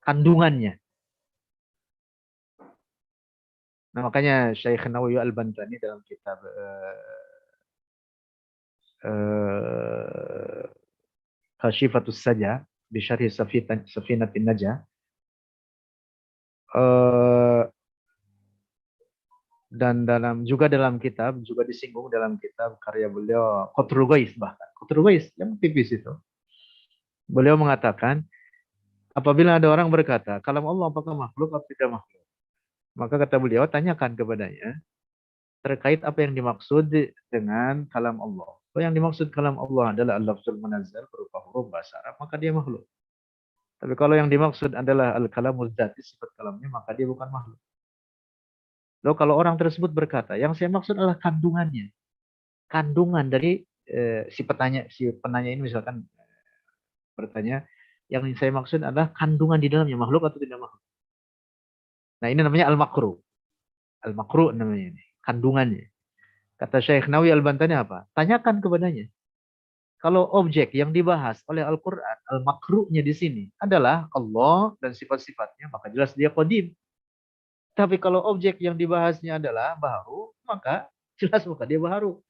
Kandungannya. Nah, makanya Syekh Nawawi Al-Bantani dalam kitab Khasyifatus Saja bi Syarhi Safinatin Najah dan dalam kitab juga disinggung dalam kitab karya beliau Qatrul Ghais, bahkan Qatrul Ghais yang tipis itu. Beliau mengatakan apabila ada orang berkata kalam Allah apakah makhluk atau tidak makhluk, maka kata beliau tanyakan kepadanya terkait apa yang dimaksud dengan kalam Allah. Kalau yang dimaksud kalam Allah adalah al-lafzul munazzal berupa huruf bahasa Arab, maka dia makhluk. Tapi kalau yang dimaksud adalah al-kalamuz dzati, sifat kalamnya, maka dia bukan makhluk. Lalu kalau orang tersebut berkata, yang saya maksud adalah kandungannya. Kandungan dari si penanya ini misalkan bertanya, yang saya maksud adalah kandungan di dalamnya, makhluk atau tidak makhluk. Nah, ini namanya al-makru. Al-makru namanya ini, kandungannya. Kata Syekh Nawawi Al-Bantani apa? Tanyakan kepadanya. Kalau objek yang dibahas oleh Al-Quran, al-makruhnya di sini adalah Allah dan sifat-sifatnya, maka jelas dia qadim. Tapi kalau objek yang dibahasnya adalah baharu, maka jelas maka dia baharu.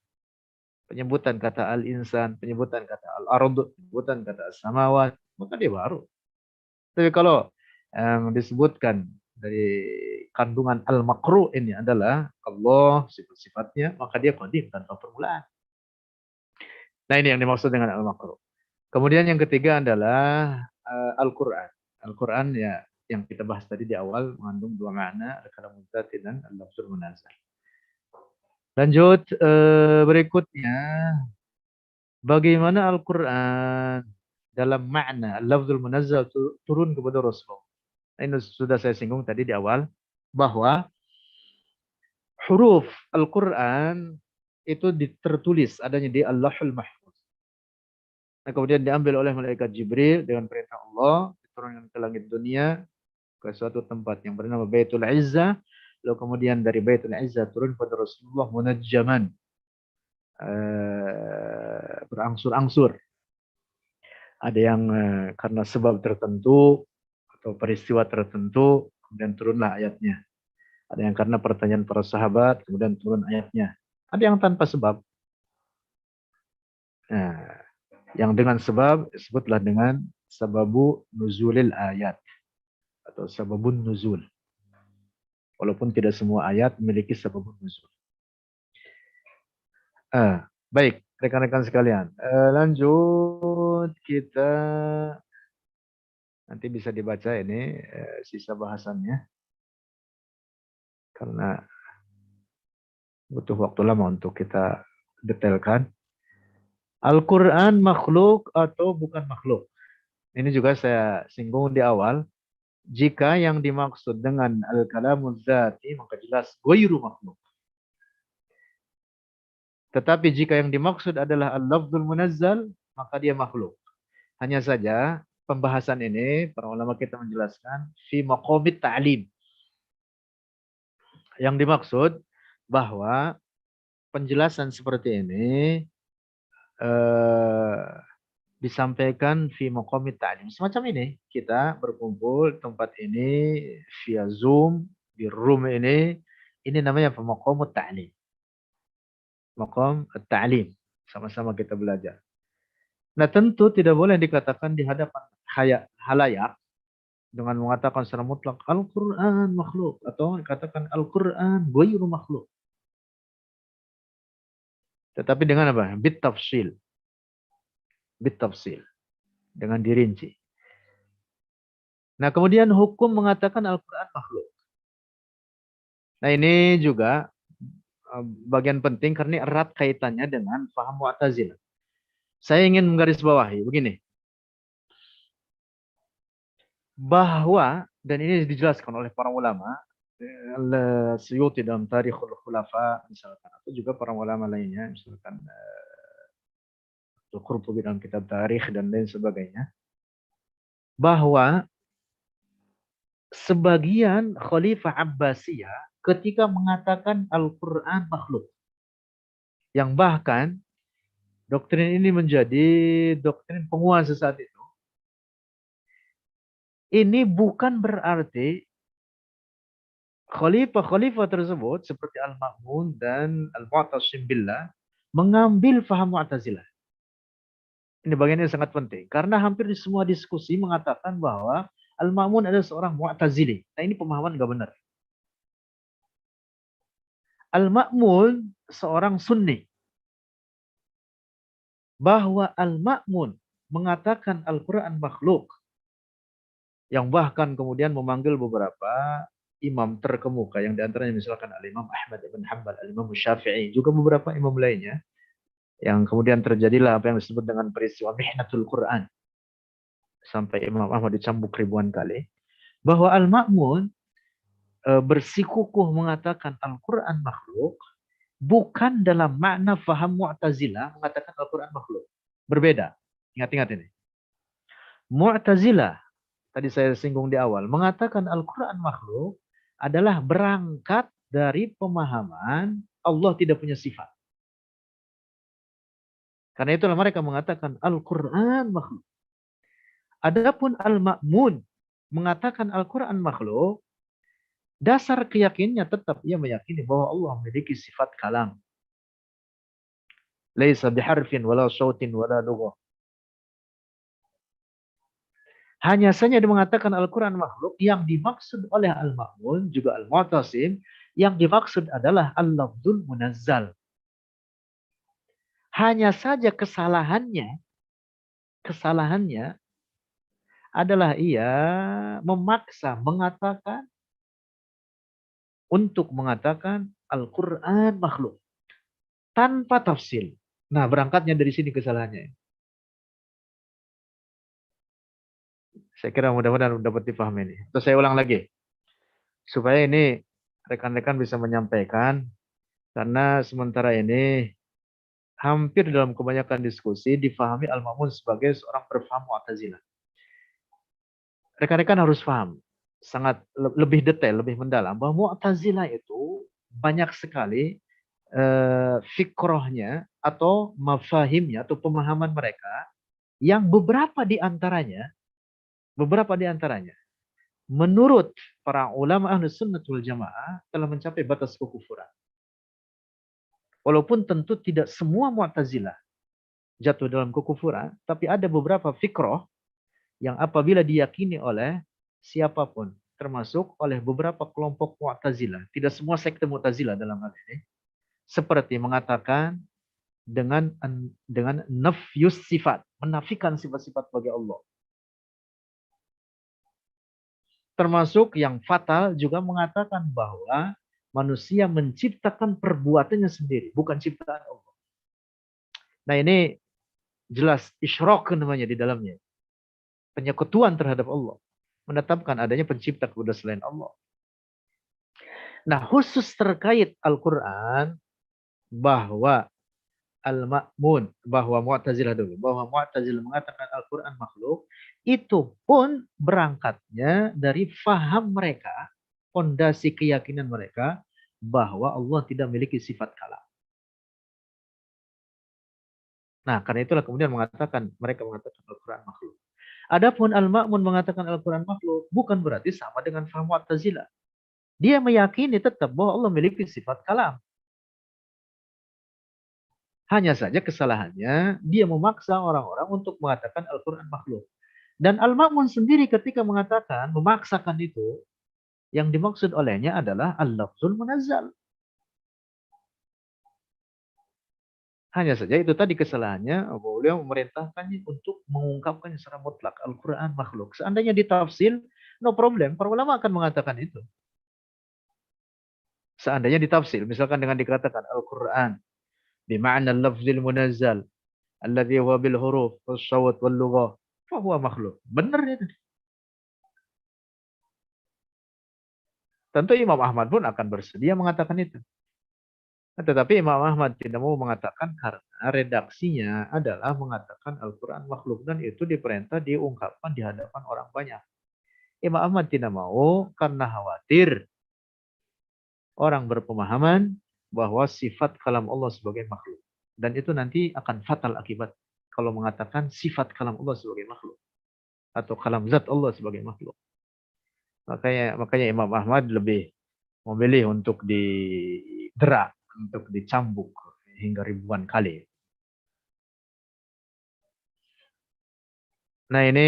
Penyebutan kata al-insan, penyebutan kata al-ard, penyebutan kata as-samawat, maka dia baharu. Tapi kalau disebutkan dari kandungan al-maqru ini adalah Allah, sifat-sifatnya, maka dia qadim tanpa permulaan. Nah, ini yang dimaksud dengan al-maqru. Kemudian yang ketiga adalah Al-Quran. Al-Quran ya yang kita bahas tadi di awal mengandung dua makna, al-kalamul dzati dan al-lafzul munazzal. Lanjut berikutnya, bagaimana Al-Quran dalam makna al-lafzul munazzal turun kepada Rasulullah. Ini sudah saya singgung tadi di awal bahwa huruf Al-Quran itu tertulis adanya di Allahul Mahfuz. Nah, kemudian diambil oleh malaikat Jibril dengan perintah Allah, diturunkan ke langit dunia, ke suatu tempat yang bernama Baitul Izzah. Lalu kemudian dari Baitul Izzah turun pada Rasulullah munajjaman, berangsur-angsur. Ada yang karena sebab tertentu atau peristiwa tertentu, kemudian turunlah ayatnya. Ada yang karena pertanyaan para sahabat, kemudian turun ayatnya. Ada yang tanpa sebab. Nah, yang dengan sebab disebutlah dengan sababu nuzulil ayat atau sababun nuzul. Walaupun tidak semua ayat memiliki sababun nuzul. Baik, rekan-rekan sekalian. Lanjut kita nanti bisa dibaca ini sisa bahasannya. Karena butuh waktu lama untuk kita detailkan. Al-Quran makhluk atau bukan makhluk? Ini juga saya singgung di awal. Jika yang dimaksud dengan al-kalamul dzati, maka jelas ghairu makhluk. Tetapi jika yang dimaksud adalah al-lafzul munazzal, maka dia makhluk. Hanya saja pembahasan ini, para ulama kita menjelaskan, fi maqamit ta'lim. Yang dimaksud bahwa penjelasan seperti ini disampaikan fi maqamit ta'lim. Semacam ini, kita berkumpul tempat ini via Zoom, di room ini namanya maqamut ta'lim. Maqam at-ta'lim. Sama-sama kita belajar. Nah, tentu tidak boleh dikatakan di hadapan halayak dengan mengatakan secara mutlak Al-Quran makhluk atau dikatakan Al-Quran ghairu makhluk. Tetapi dengan apa? Bitafsil. Bitafsil. Dengan dirinci. Nah, kemudian hukum mengatakan Al-Quran makhluk. Nah, ini juga bagian penting karena erat kaitannya dengan paham Mu'tazilah. Saya ingin menggarisbawahi begini. Bahwa, dan ini dijelaskan oleh para ulama, Al-Suyuti dalam Tarikhul Khulafa misalkan, atau juga para ulama lainnya, misalkan Al-Qurtubi dalam kitab Tarikh dan lain sebagainya, bahwa sebagian Khalifah Abbasiyah ketika mengatakan Al-Quran makhluk, yang bahkan doktrin ini menjadi doktrin penguasa saat itu, ini bukan berarti khalifah-khalifah tersebut seperti Al-Ma'mun dan Al-Mu'tasim Billah mengambil faham Mu'tazilah. Ini bagian yang sangat penting. Karena hampir di semua diskusi mengatakan bahwa Al-Ma'mun adalah seorang Mu'tazili. Nah, ini pemahaman nggak benar. Al-Ma'mun seorang Sunni. Bahwa Al-Ma'mun mengatakan Al-Quran makhluk. Yang bahkan kemudian memanggil beberapa imam terkemuka. Yang diantaranya misalkan Al-Imam Ahmad ibn Hanbal, Al-Imam Syafi'i. Juga beberapa imam lainnya. Yang kemudian terjadilah apa yang disebut dengan peristiwa Mihnatul Quran. Sampai Imam Ahmad dicambuk ribuan kali. Bahwa Al-Ma'mun bersikukuh mengatakan Al-Quran makhluk. Bukan dalam makna faham Mu'tazilah mengatakan Al-Quran makhluk. Berbeda. Ingat-ingat ini. Mu'tazilah, tadi saya singgung di awal, mengatakan Al-Quran makhluk adalah berangkat dari pemahaman Allah tidak punya sifat. Karena itulah mereka mengatakan Al-Quran makhluk. Adapun Al-Ma'mun mengatakan Al-Quran makhluk, dasar keyakinannya tetap ia meyakini bahwa Allah memiliki sifat kalam. Laisa biharfin wala syautin wala lughah. Hanya saja dia mengatakan Al-Quran makhluk, yang dimaksud oleh Al-Ma'mun, juga Al-Mu'tasim, yang dimaksud adalah Al-Lafzul Munazzal. Hanya saja kesalahannya adalah ia memaksa mengatakan Al-Quran makhluk tanpa tafsil. Nah, berangkatnya dari sini kesalahannya. Saya kira mudah-mudahan dapat dipahami ini. Terus saya ulang lagi supaya ini rekan-rekan bisa menyampaikan, karena sementara ini hampir dalam kebanyakan diskusi difahami Al-Ma'mun sebagai seorang berfaham Mu'tazilah. Rekan-rekan harus paham sangat lebih detail, lebih mendalam bahwa Mu'tazilah itu banyak sekali fikrohnya atau mafahimnya atau pemahaman mereka yang beberapa di antaranya menurut para ulama Ahlus Sunnah wal Jamaah telah mencapai batas kekufuran. Walaupun tentu tidak semua Mu'tazilah jatuh dalam kekufuran, tapi ada beberapa fikroh yang apabila diyakini oleh siapapun, termasuk oleh beberapa kelompok Mu'tazilah, tidak semua sekte Mu'tazilah dalam hal ini, seperti mengatakan dengan nafyus sifat, menafikan sifat-sifat bagi Allah. Termasuk yang fatal juga mengatakan bahwa manusia menciptakan perbuatannya sendiri, bukan ciptaan Allah. Nah, ini jelas isyraq namanya di dalamnya. Penyekutuan terhadap Allah. Menetapkan adanya pencipta kepada selain Allah. Nah, khusus terkait Al-Quran, bahwa Al-Ma'mun, bahwa Mu'tazilah mengatakan Al-Quran makhluk, itu pun berangkatnya dari faham mereka, fondasi keyakinan mereka, bahwa Allah tidak memiliki sifat kalam. Nah, karena itulah kemudian mereka mengatakan Al-Quran makhluk. Adapun Al-Ma'mun mengatakan Al-Quran makhluk, bukan berarti sama dengan faham Mu'tazilah. Dia meyakini tetap bahwa Allah memiliki sifat kalam. Hanya saja kesalahannya, dia memaksa orang-orang untuk mengatakan Al-Quran makhluk. Dan Al-Ma'mun sendiri ketika memaksakan itu, yang dimaksud olehnya adalah Al-Lafzul Munazzal. Hanya saja itu tadi kesalahannya, beliau memerintahkannya untuk mengungkapkannya secara mutlak, Al-Quran makhluk. Seandainya ditafsir, no problem, para ulama akan mengatakan itu. Seandainya ditafsir, misalkan dengan dikatakan Al-Quran bima'na al-lafzil munazzal alladhi huwa bil huruf was-shawt wal lughah fa huwa makhluk. Benar itu. Tentu Imam Ahmad pun akan bersedia mengatakan itu. Tetapi Imam Ahmad tidak mau mengatakan karena redaksinya adalah mengatakan Al-Quran makhluk, dan itu diperintah diungkapkan di hadapan orang banyak. Imam Ahmad tidak mau karena khawatir orang berpemahaman bahwa sifat kalam Allah sebagai makhluk. Dan itu nanti akan fatal akibat kalau mengatakan sifat kalam Allah sebagai makhluk. Atau kalam zat Allah sebagai makhluk. Makanya Imam Ahmad lebih memilih untuk didera, untuk dicambuk hingga ribuan kali. Nah, ini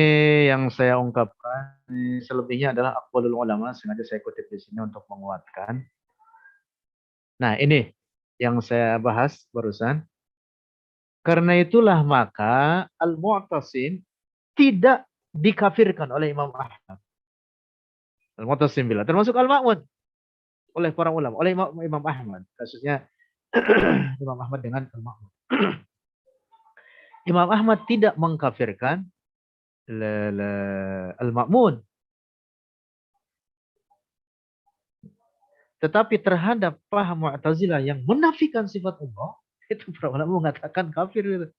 yang saya ungkapkan. Selebihnya adalah aqwalul ulama, sengaja saya kutip di sini untuk menguatkan. Nah, ini yang saya bahas barusan. Karena itulah maka Al-Mu'tasim tidak dikafirkan oleh Imam Ahmad. Al-Mu'tasim bila termasuk Al-Ma'mun oleh para ulama, oleh Imam Ahmad. Kasusnya Imam Ahmad dengan Al-Ma'mun. Imam Ahmad tidak mengkafirkan Al-Ma'mun. Tetapi terhadap paham Mu'tazilah yang menafikan sifat Allah, itu para ulama mengatakan kafir.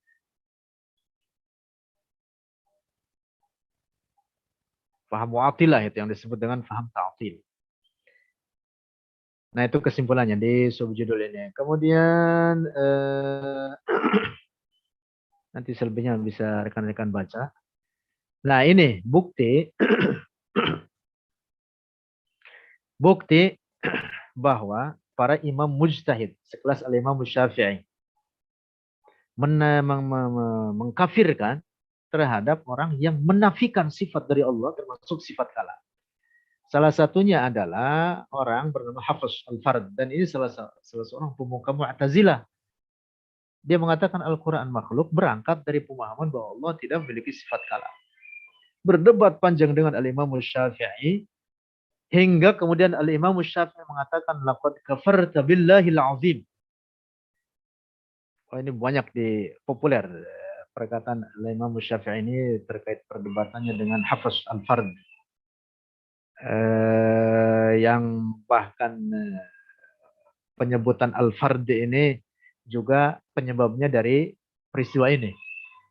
Paham Mu'attilah itu yang disebut dengan paham ta'til. Nah, itu kesimpulannya di subjudul ini. Kemudian nanti selebihnya bisa rekan-rekan baca. Nah, ini bukti bahwa para imam mujtahid sekelas al-Imam Syafi'i mengkafirkan terhadap orang yang menafikan sifat dari Allah termasuk sifat kalam. Salah satunya adalah orang bernama Hafiz Al-Fard, dan ini salah seorang pemuka Mu'tazilah. Dia mengatakan Al-Quran makhluk berangkat dari pemahaman bahwa Allah tidak memiliki sifat kalam. Berdebat panjang dengan Al-Imam Syafi'i, hingga kemudian Al-Imam Syafi'i mengatakan laqad kafarta billahil azim. Oh, ini banyak di populer perkataan Al-Imam Syafi'i ini terkait perdebatannya dengan Hafiz Al-Fard. Yang bahkan penyebutan Al-Fard ini juga penyebabnya dari peristiwa ini.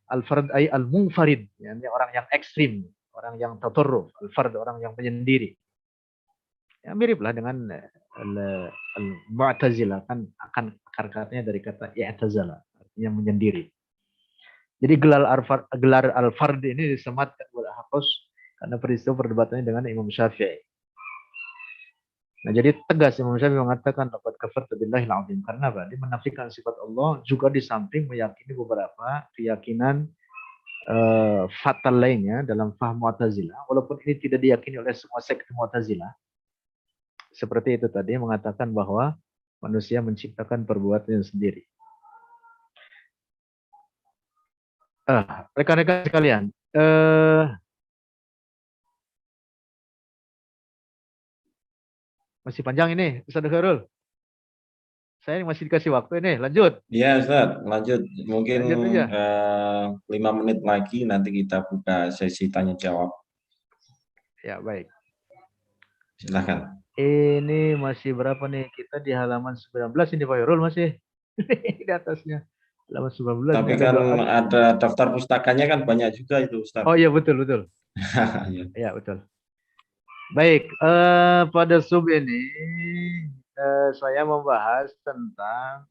Al-Fard ay al-munfarid, yani orang yang ekstrim, orang yang tatarruf. Al-Fard orang yang menyendiri. Ya, miriplah dengan al-Mu'tazilah, kan akan akar katanya dari kata i'tazala, artinya menyendiri. Jadi gelar Al-Fard ini disematkan oleh Hafiz karena peristiwa perdebatannya dengan Imam Syafi'i. Nah, jadi tegas Imam Syafi'i mengatakan laqad kafarta billahil azim, karena apa? Dia menafikan sifat Allah juga di samping meyakini beberapa keyakinan fatal lainnya dalam faham Mu'tazilah, walaupun ini tidak diyakini oleh semua sekte Mu'tazilah. Seperti itu tadi, mengatakan bahwa manusia menciptakan perbuatannya sendiri. Rekan-rekan sekalian, masih panjang ini, Ustaz Khairul. Saya masih dikasih waktu ini, lanjut. Iya, Ustaz, lanjut. Mungkin lanjut aja. 5 menit lagi nanti kita buka sesi tanya jawab. Ya, baik. Silakan. Ini masih berapa nih? Kita di halaman 19 ini Pak Khairul masih di atasnya. Halaman 19. Tapi kan ada daftar pustakanya kan banyak juga itu, Ustaz. Oh iya, betul. Ya, betul. Baik, pada sub ini saya membahas tentang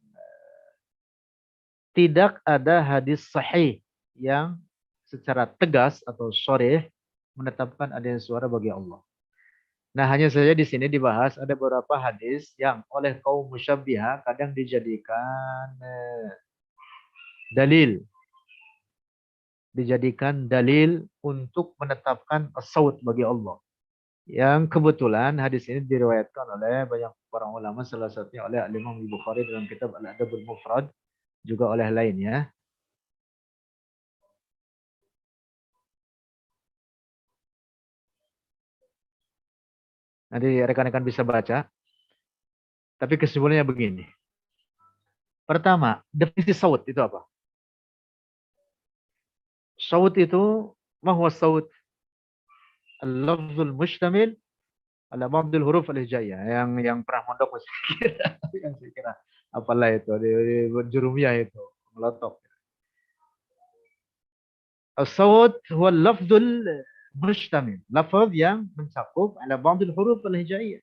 tidak ada hadis sahih yang secara tegas atau sharih menetapkan adanya suara bagi Allah. Nah, hanya saja di sini dibahas ada beberapa hadis yang oleh kaum musyabbihah kadang dijadikan dalil untuk menetapkan as-saut bagi Allah. Yang kebetulan hadis ini diriwayatkan oleh banyak para ulama, salah satunya oleh Imam Bukhari dalam kitab Al-Adabul Mufrad, juga oleh lainnya. Nanti rekan-rekan bisa baca. Tapi kesimpulannya begini. Pertama, definisi saut itu apa? Saut itu, ma huwa saut? Al-lafzul mustamil ala ba'dil huruf al-hijaiyah. Yang pernah mondok yang saya kira apalah itu di jurumiyah itu, melotok. As-saut huwa al-lafzul mustamil, lafaz yang mencakup ala ba'dil huruf al-hijaiyah,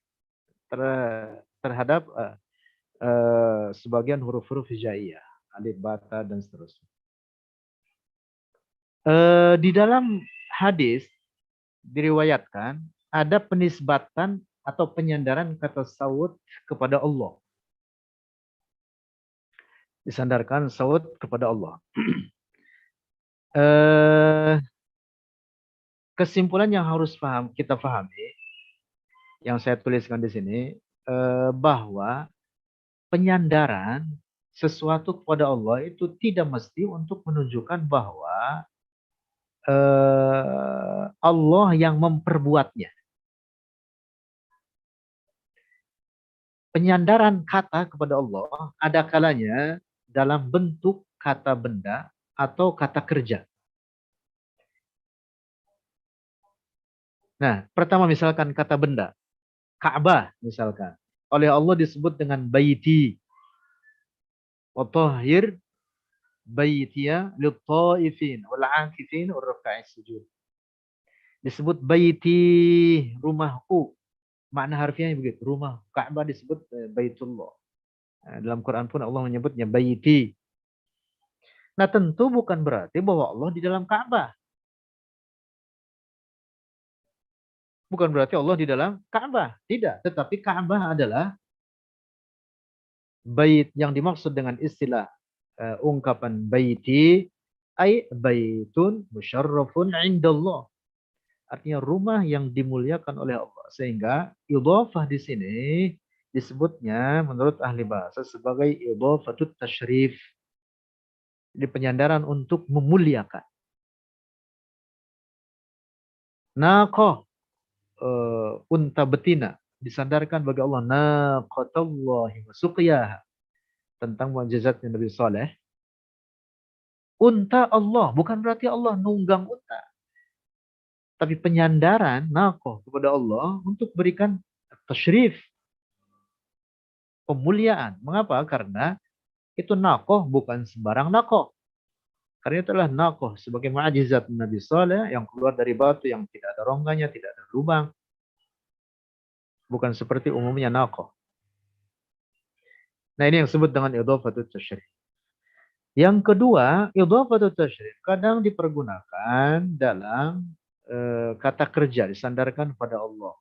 terhadap sebagian huruf-huruf hijaiyah, alif, ba, ta, dan seterusnya. Di dalam hadis diriwayatkan ada penisbatan atau penyandaran kata saut kepada Allah. Disandarkan saut kepada Allah. Kesimpulan yang harus kita pahami, yang saya tuliskan di sini, bahwa penyandaran sesuatu kepada Allah itu tidak mesti untuk menunjukkan bahwa Allah yang memperbuatnya. Penyandaran kata kepada Allah ada kalanya dalam bentuk kata benda atau kata kerja. Nah, pertama misalkan kata benda. Ka'bah misalkan. Oleh Allah disebut dengan baiti. Wa tahhir baitiya lit-taifin wal 'akifin war ruk'a'is sujud. Disebut baiti, rumahku. Makna harfiahnya begitu, rumah. Ka'bah disebut baitullah. Nah, dalam Quran pun Allah menyebutnya baiti. Nah, tentu bukan berarti bahwa Allah di dalam Ka'bah. Bukan berarti Allah di dalam Ka'bah. Tidak. Tetapi Ka'bah adalah bait yang dimaksud dengan istilah ungkapan baiti Ai baitun musyarrafun indallah. Artinya rumah yang dimuliakan oleh Allah. Sehingga idhafah di sini disebutnya menurut ahli bahasa sebagai idhafatut tasyrif. Jadi penyandaran untuk memuliakan. Naqah, unta betina disandarkan bagi Allah. Naqatallahi wa suqiyaha. Tentang mukjizatnya Nabi Saleh. Unta Allah, bukan berarti Allah nunggang unta. Tapi penyandaran naqah kepada Allah untuk berikan tasyrif, pemuliaan. Mengapa? Karena itu naqah bukan sembarang naqah. Karena itulah naqah sebagai mukjizat Nabi Saleh yang keluar dari batu yang tidak ada rongganya, tidak ada lubang. Bukan seperti umumnya naqah. Nah, ini yang disebut dengan idhafatut tasyrif. Yang kedua, idhafatut tasyrif kadang dipergunakan dalam kata kerja disandarkan pada Allah.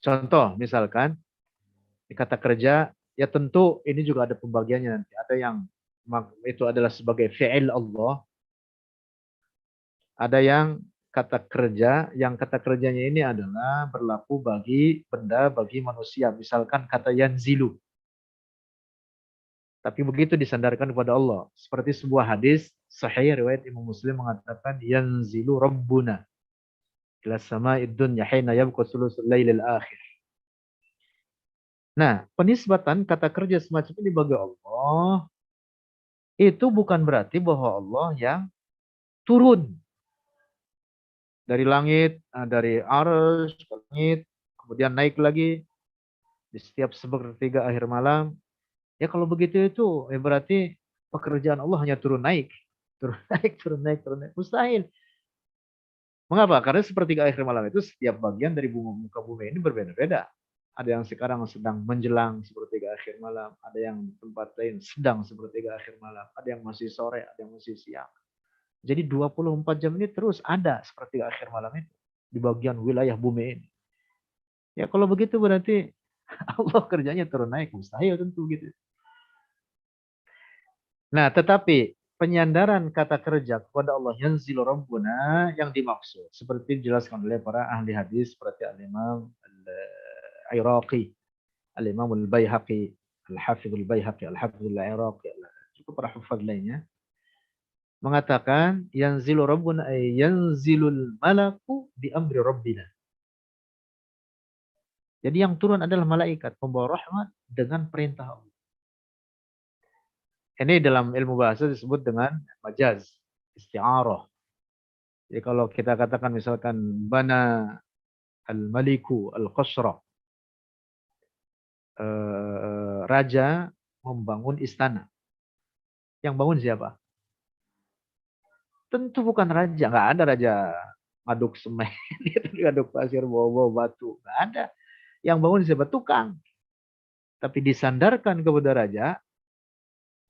Contoh, misalkan di kata kerja, ya tentu ini juga ada pembagiannya nanti. Ada yang itu adalah sebagai fi'il Allah. Ada yang kata kerja, yang kata kerjanya ini adalah berlaku bagi benda, bagi manusia. Misalkan kata yanzilu. Tapi begitu disandarkan kepada Allah. Seperti sebuah hadis sahih riwayat Imam Muslim mengatakan yanzilu rabbuna ila sama'id dunya hina yabqa sulusul lailil akhir. Nah, penisbatan kata kerja semacam ini bagi Allah itu bukan berarti bahwa Allah yang turun dari langit, dari arus ke langit, kemudian naik lagi di setiap sepertiga akhir malam. Ya kalau begitu itu ya berarti pekerjaan Allah hanya turun naik. Turun naik, turun naik, turun naik. Mustahil. Mengapa? Karena sepertiga akhir malam itu setiap bagian dari muka bumi ini berbeda-beda. Ada yang sekarang sedang menjelang sepertiga akhir malam. Ada yang tempat lain sedang sepertiga akhir malam. Ada yang masih sore, ada yang masih siang. Jadi 24 jam ini terus ada sepertiga akhir malam itu. Di bagian wilayah bumi ini. Ya kalau begitu berarti Allah kerjanya turun naik. Mustahil tentu gitu. Nah tetapi penyandaran kata kerja kepada Allah yanzilu rabbuna yang dimaksud. Seperti dijelaskan oleh para ahli hadis seperti Al-Imam Al-Iraqi, Al-Imam Al-Baihaqi, Al-Hafidh Al-Baihaqi, Al-Hafidh Al-Iraqi, cukup para hufad lainnya. Mengatakan yanzilu rabbuna ay yanzilul malaku bi amri rabbina. Jadi yang turun adalah malaikat pembawa rahmat dengan perintah Allah. Ini dalam ilmu bahasa disebut dengan majaz, isti'arah. Jadi kalau kita katakan misalkan bana al-maliku al-qasra, raja membangun istana. Yang bangun siapa? Tentu bukan raja, nggak ada raja ngaduk semen, ngaduk pasir, bawa-bawa batu, nggak ada. Yang bangun siapa? Tukang. Tapi disandarkan kepada raja,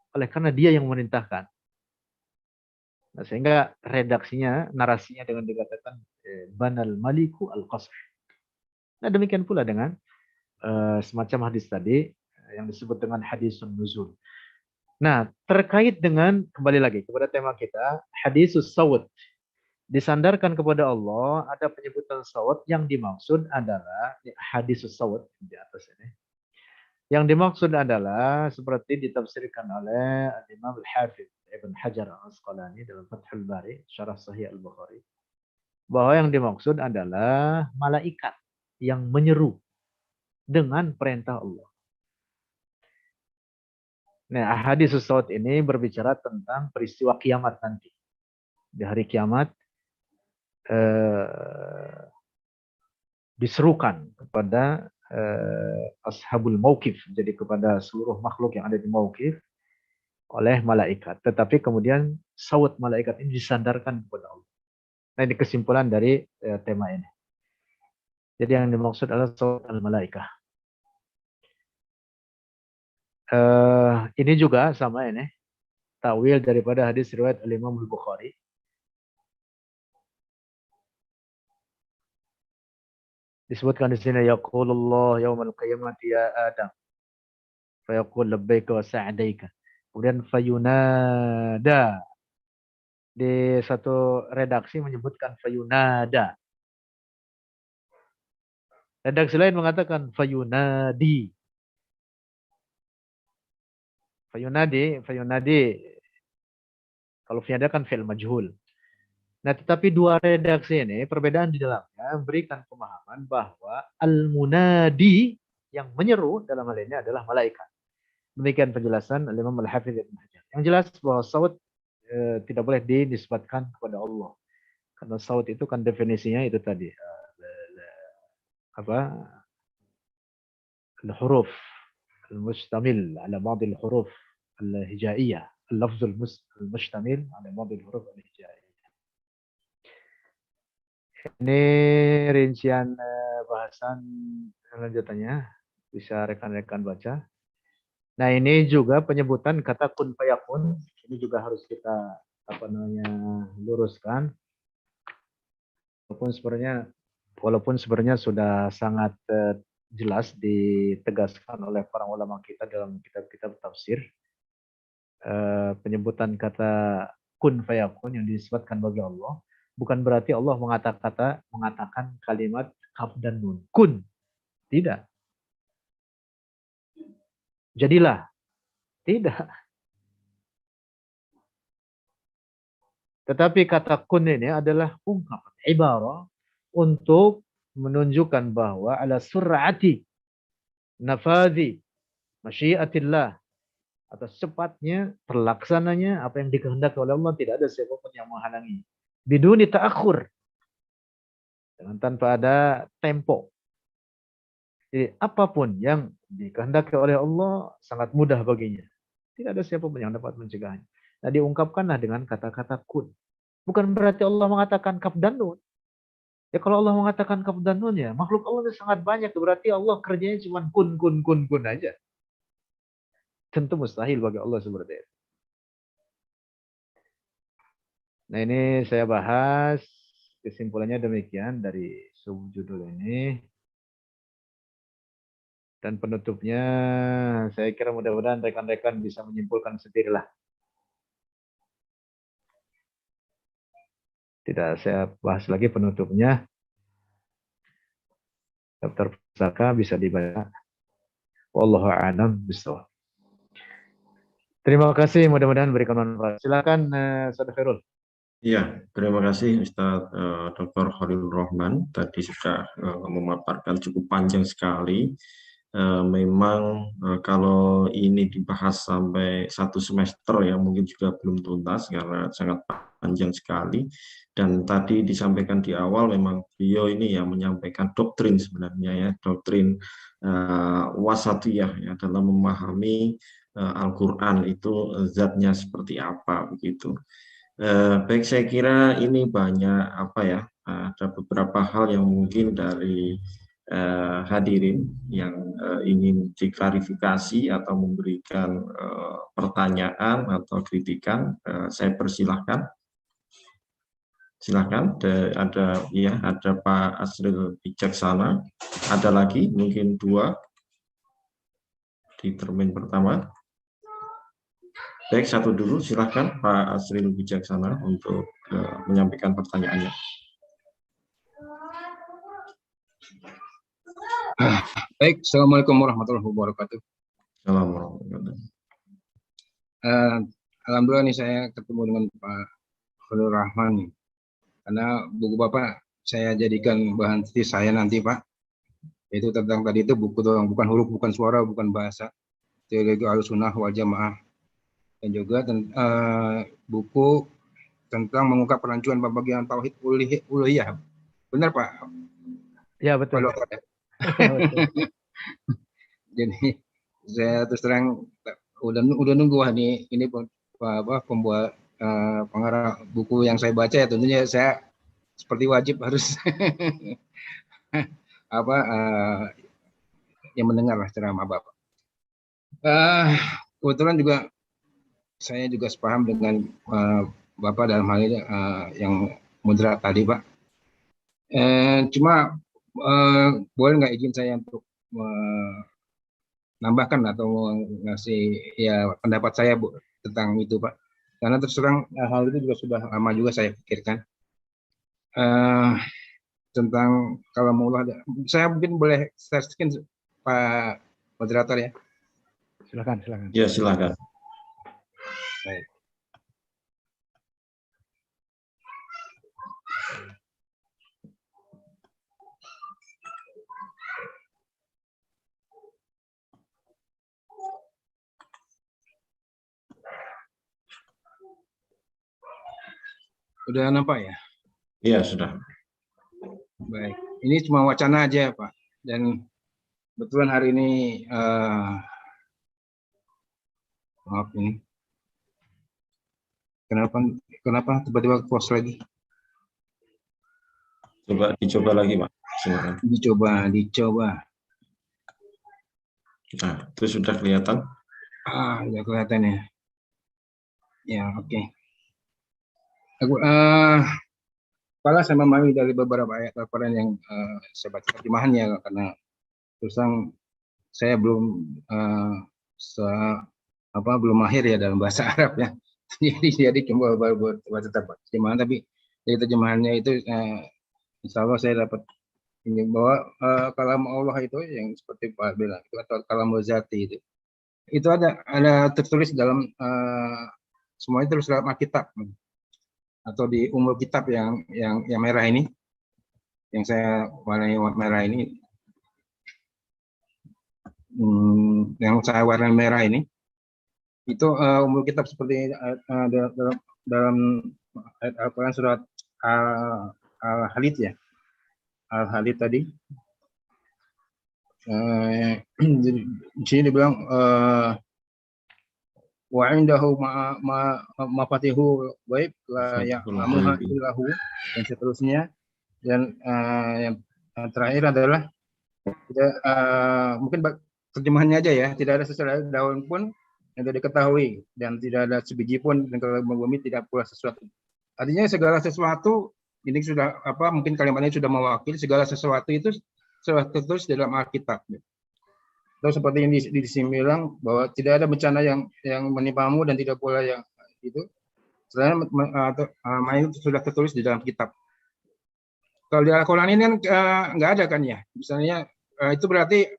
oleh karena dia yang memerintahkan. Nah, sehingga redaksinya, narasinya dengan dikatakan banal maliku al-qasr. Nah, demikian pula dengan semacam hadis tadi yang disebut dengan hadisun nuzul. Nah, terkait dengan kembali lagi kepada tema kita, hadisus sawt. Disandarkan kepada Allah, ada penyebutan sawt yang dimaksud adalah hadisus sawt di atas ini. Yang dimaksud adalah seperti ditafsirkan oleh Imam Al-Hafidh Ibn Hajar Al-Asqalani dalam Fathul Bari, Syarah Sahih Al-Bukhari. Bahwa yang dimaksud adalah malaikat yang menyeru dengan perintah Allah. Nah, hadis sawt ini berbicara tentang peristiwa kiamat nanti. Di hari kiamat diserukan kepada ashabul mauqif, jadi kepada seluruh makhluk yang ada di mauqif oleh malaikat. Tetapi kemudian sawt malaikat ini disandarkan kepada Allah. Nah, ini kesimpulan dari tema ini. Jadi yang dimaksud adalah sawt al-malaikah. Ini juga sama ini takwil daripada hadis riwayat Al-Imam Al-Bukhari. Disebutkan di sini yaqulullah yaumal qiyamati ya Adam. Fa yaqul labbaika wa sa'daika. Kemudian fayunada. Di satu redaksi menyebutkan fayunada. Redaksi lain mengatakan fayunadi. Fayunadi. Kalau fi'il kan fi'il majhul. Nah, tetapi dua redaksi ini perbedaan di dalamnya memberikan pemahaman bahwa al-munadi yang menyeru dalam hal ini adalah malaikat. Demikian penjelasan Imam Al-Hafidz Ibnu Hajar. Yang jelas bahwa saut tidak boleh dinisbatkan kepada Allah. Karena saut itu kan definisinya itu tadi al-huruf al-mustamil ala ba'd al-huruf al-hijaiyah, al-lafz al-mustamil ala ba'd al-huruf al-hijaiyah. Ini rincian bahasan lanjutannya, bisa rekan-rekan baca. Nah, ini juga penyebutan kata kun fayakun, ini juga harus kita luruskan. Walaupun sebenarnya sudah sangat jelas ditegaskan oleh para ulama kita dalam kitab-kitab tafsir. Penyebutan kata kun fayakun yang disebutkan bagi Allah bukan berarti Allah mengatakan kalimat kaf dan nun. Kun. Tidak. Jadilah. Tidak. Tetapi kata kun ini adalah ungkapan, ibarah untuk menunjukkan bahwa ala sur'ati nafadhi masyiatillah, atas cepatnya terlaksananya apa yang dikehendaki oleh Allah, tidak ada siapapun yang menghalangi. Biduni ta'akhur, dengan tanpa ada tempo. Jadi apapun yang dikehendaki oleh Allah sangat mudah baginya. Tidak ada siapapun yang dapat mencegahnya. Nah, diungkapkanlah dengan kata-kata kun. Bukan berarti Allah mengatakan kaf dan nun. Ya kalau Allah mengatakan kaf dan nun ya, makhluk Allah itu sangat banyak. Berarti Allah kerjanya cuma kun aja. Tentu mustahil bagi Allah seperti itu. Nah, ini saya bahas kesimpulannya demikian dari subjudul ini. Dan penutupnya saya kira mudah-mudahan rekan-rekan bisa menyimpulkan sendirilah. Tidak saya bahas lagi penutupnya. Daftar pusaka bisa dibaca. Wallahu a'lam bishawab. Terima kasih, mudah-mudahan berikan manfaat. Silakan Saudara Khairul. Ya, terima kasih Ustadz Dr. Khalilur Rahman. Tadi sudah memaparkan cukup panjang sekali. Memang kalau ini dibahas sampai 1 semester ya mungkin juga belum tuntas karena sangat panjang sekali. Dan tadi disampaikan di awal memang beliau ini yang menyampaikan doktrin sebenarnya ya, doktrin wasatiyah ya, dalam memahami Al-Quran itu zatnya seperti apa begitu. Baik, saya kira ini banyak ada beberapa hal yang mungkin dari hadirin yang ingin diklarifikasi atau memberikan pertanyaan atau kritikan. Saya persilahkan. Silakan. Ada Pak Asril Bijaksana. Ada lagi mungkin 2 di termin pertama. Baik, 1 dulu, silahkan Pak Asril Bijaksana untuk menyampaikan pertanyaannya. Baik, Assalamualaikum warahmatullahi wabarakatuh. Assalamualaikum. Alhamdulillah nih saya ketemu dengan Pak Khalilur Rahman nih. Karena buku Bapak saya jadikan bahan tesis saya nanti Pak. Itu tentang tadi itu buku doang, bukan huruf, bukan suara, bukan bahasa. Teologi Ahlussunnah wal Jamaah. Dan juga buku tentang mengungkap perancuan pembagian tauhid uluhiyah. Benar Pak? Ya betul. Jadi saya terus terang udah nunggu wah ini pembuat pengarang buku yang saya baca ya tentunya saya seperti wajib harus yang mendengar ceramah Bapak. Kebetulan juga saya juga sepaham dengan Bapak dalam hal ini yang moderat tadi Pak. Cuma boleh nggak izin saya untuk nambahkan atau mau ngasih ya pendapat saya Bu tentang itu Pak. Karena terus terang hal itu juga sudah lama juga saya pikirkan. Tentang kalau mau saya mungkin boleh searchkin Pak moderator ya. Silakan, silakan. Ya, silakan. Baik. Udah nampak ya? Iya, sudah. Baik. Ini cuma wacana aja Pak. Dan kebetulan hari ini maaf ini. Kenapa tiba-tiba close lagi? Dicoba lagi, Pak. Silakan. Dicoba. Nah, itu sudah kelihatan. Udah kelihatan ya. Ya, oke. Kepala saya memahami dari beberapa ayat Al-Quran yang saya baca terjemahannya karena terus terang saya belum belum mahir ya dalam bahasa Arab ya. jadi coba baru baca terjemahan, tapi dari terjemahannya itu insya Allah saya dapat ini bahwa kalam Allah itu yang seperti Pak bilang itu atau kalam zati itu ada tertulis dalam semuanya terus dalam Alkitab atau di umul kitab yang merah ini, yang saya warnai merah ini, yang saya warnai merah ini, itu umul kitab seperti dalam ayat Al-Quran surat Al-Hadid ya, Al-Hadid tadi. Di sini dibilang wa indahu mafatihu ghaib la ya'lamuha illahu dan seterusnya, dan yang terakhir adalah mungkin terjemahannya aja ya, tidak ada sesuatu daun pun yang tidak diketahui dan tidak ada sebiji pun yang kalau bumi tidak pula sesuatu. Artinya segala sesuatu ini sudah mungkin kalimatnya sudah mewakili segala sesuatu itu sudah tertulis dalam Alkitab. Atau seperti yang di sini bilang bahwa tidak ada bencana yang menimpamu dan tidak pula yang itu selain itu sudah tertulis di dalam kitab. Kalau di Al-Quran ini kan nggak ada kan ya, misalnya itu berarti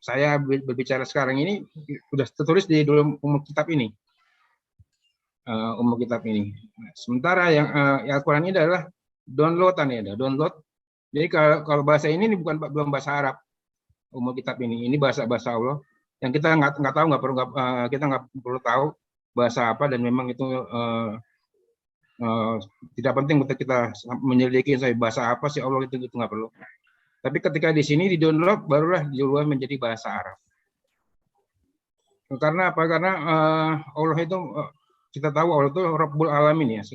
saya berbicara sekarang ini sudah tertulis di dalam umum kitab ini, Sementara yang Al-Quran ini adalah downloadan ya, download. Jadi kalau bahasa ini belum bahasa Arab. Umum kitab ini bahasa Allah yang kita nggak tahu, kita nggak perlu tahu bahasa apa, dan memang itu tidak penting untuk kita menyelidiki bahasa apa sih Allah, itu nggak perlu. Tapi ketika di sini di download barulah diubah menjadi bahasa Arab. Karena apa? Karena Allah itu kita tahu Allah itu Rabbul Alamin ya,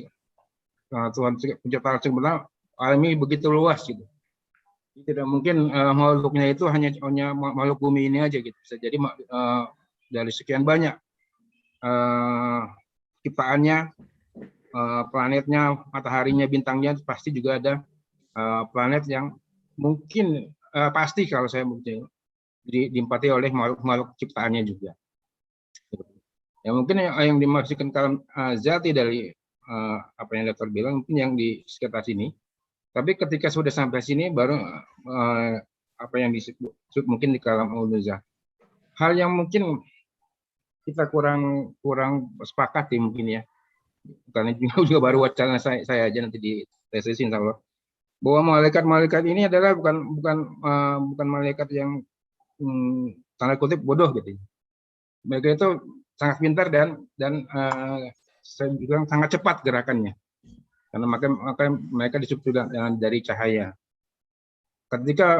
Tuhan pencipta sebenarnya alam ini begitu luas gitu. Tidak mungkin makhluknya itu hanya makhluk bumi ini aja gitu. Bisa jadi dari sekian banyak ciptaannya, planetnya, mataharinya, bintangnya, pasti juga ada planet yang mungkin pasti kalau saya mungkin diempati oleh makhluk ciptaannya juga. Ya mungkin yang dimaksudkan kalam zati dari apa yang dokter bilang mungkin yang di sekitar sini. Tapi ketika sudah sampai sini baru apa yang disebut mungkin di kalam al-nuzah. Hal yang mungkin kita kurang sepakati mungkin ya. Karena juga baru wacana saya aja nanti di tesis insya Allah. Bahwa malaikat ini adalah bukan malaikat yang tanda kutip bodoh gitu. Mereka itu sangat pintar dan saya bilang sangat cepat gerakannya. Karena maka mereka disebut dari cahaya. Ketika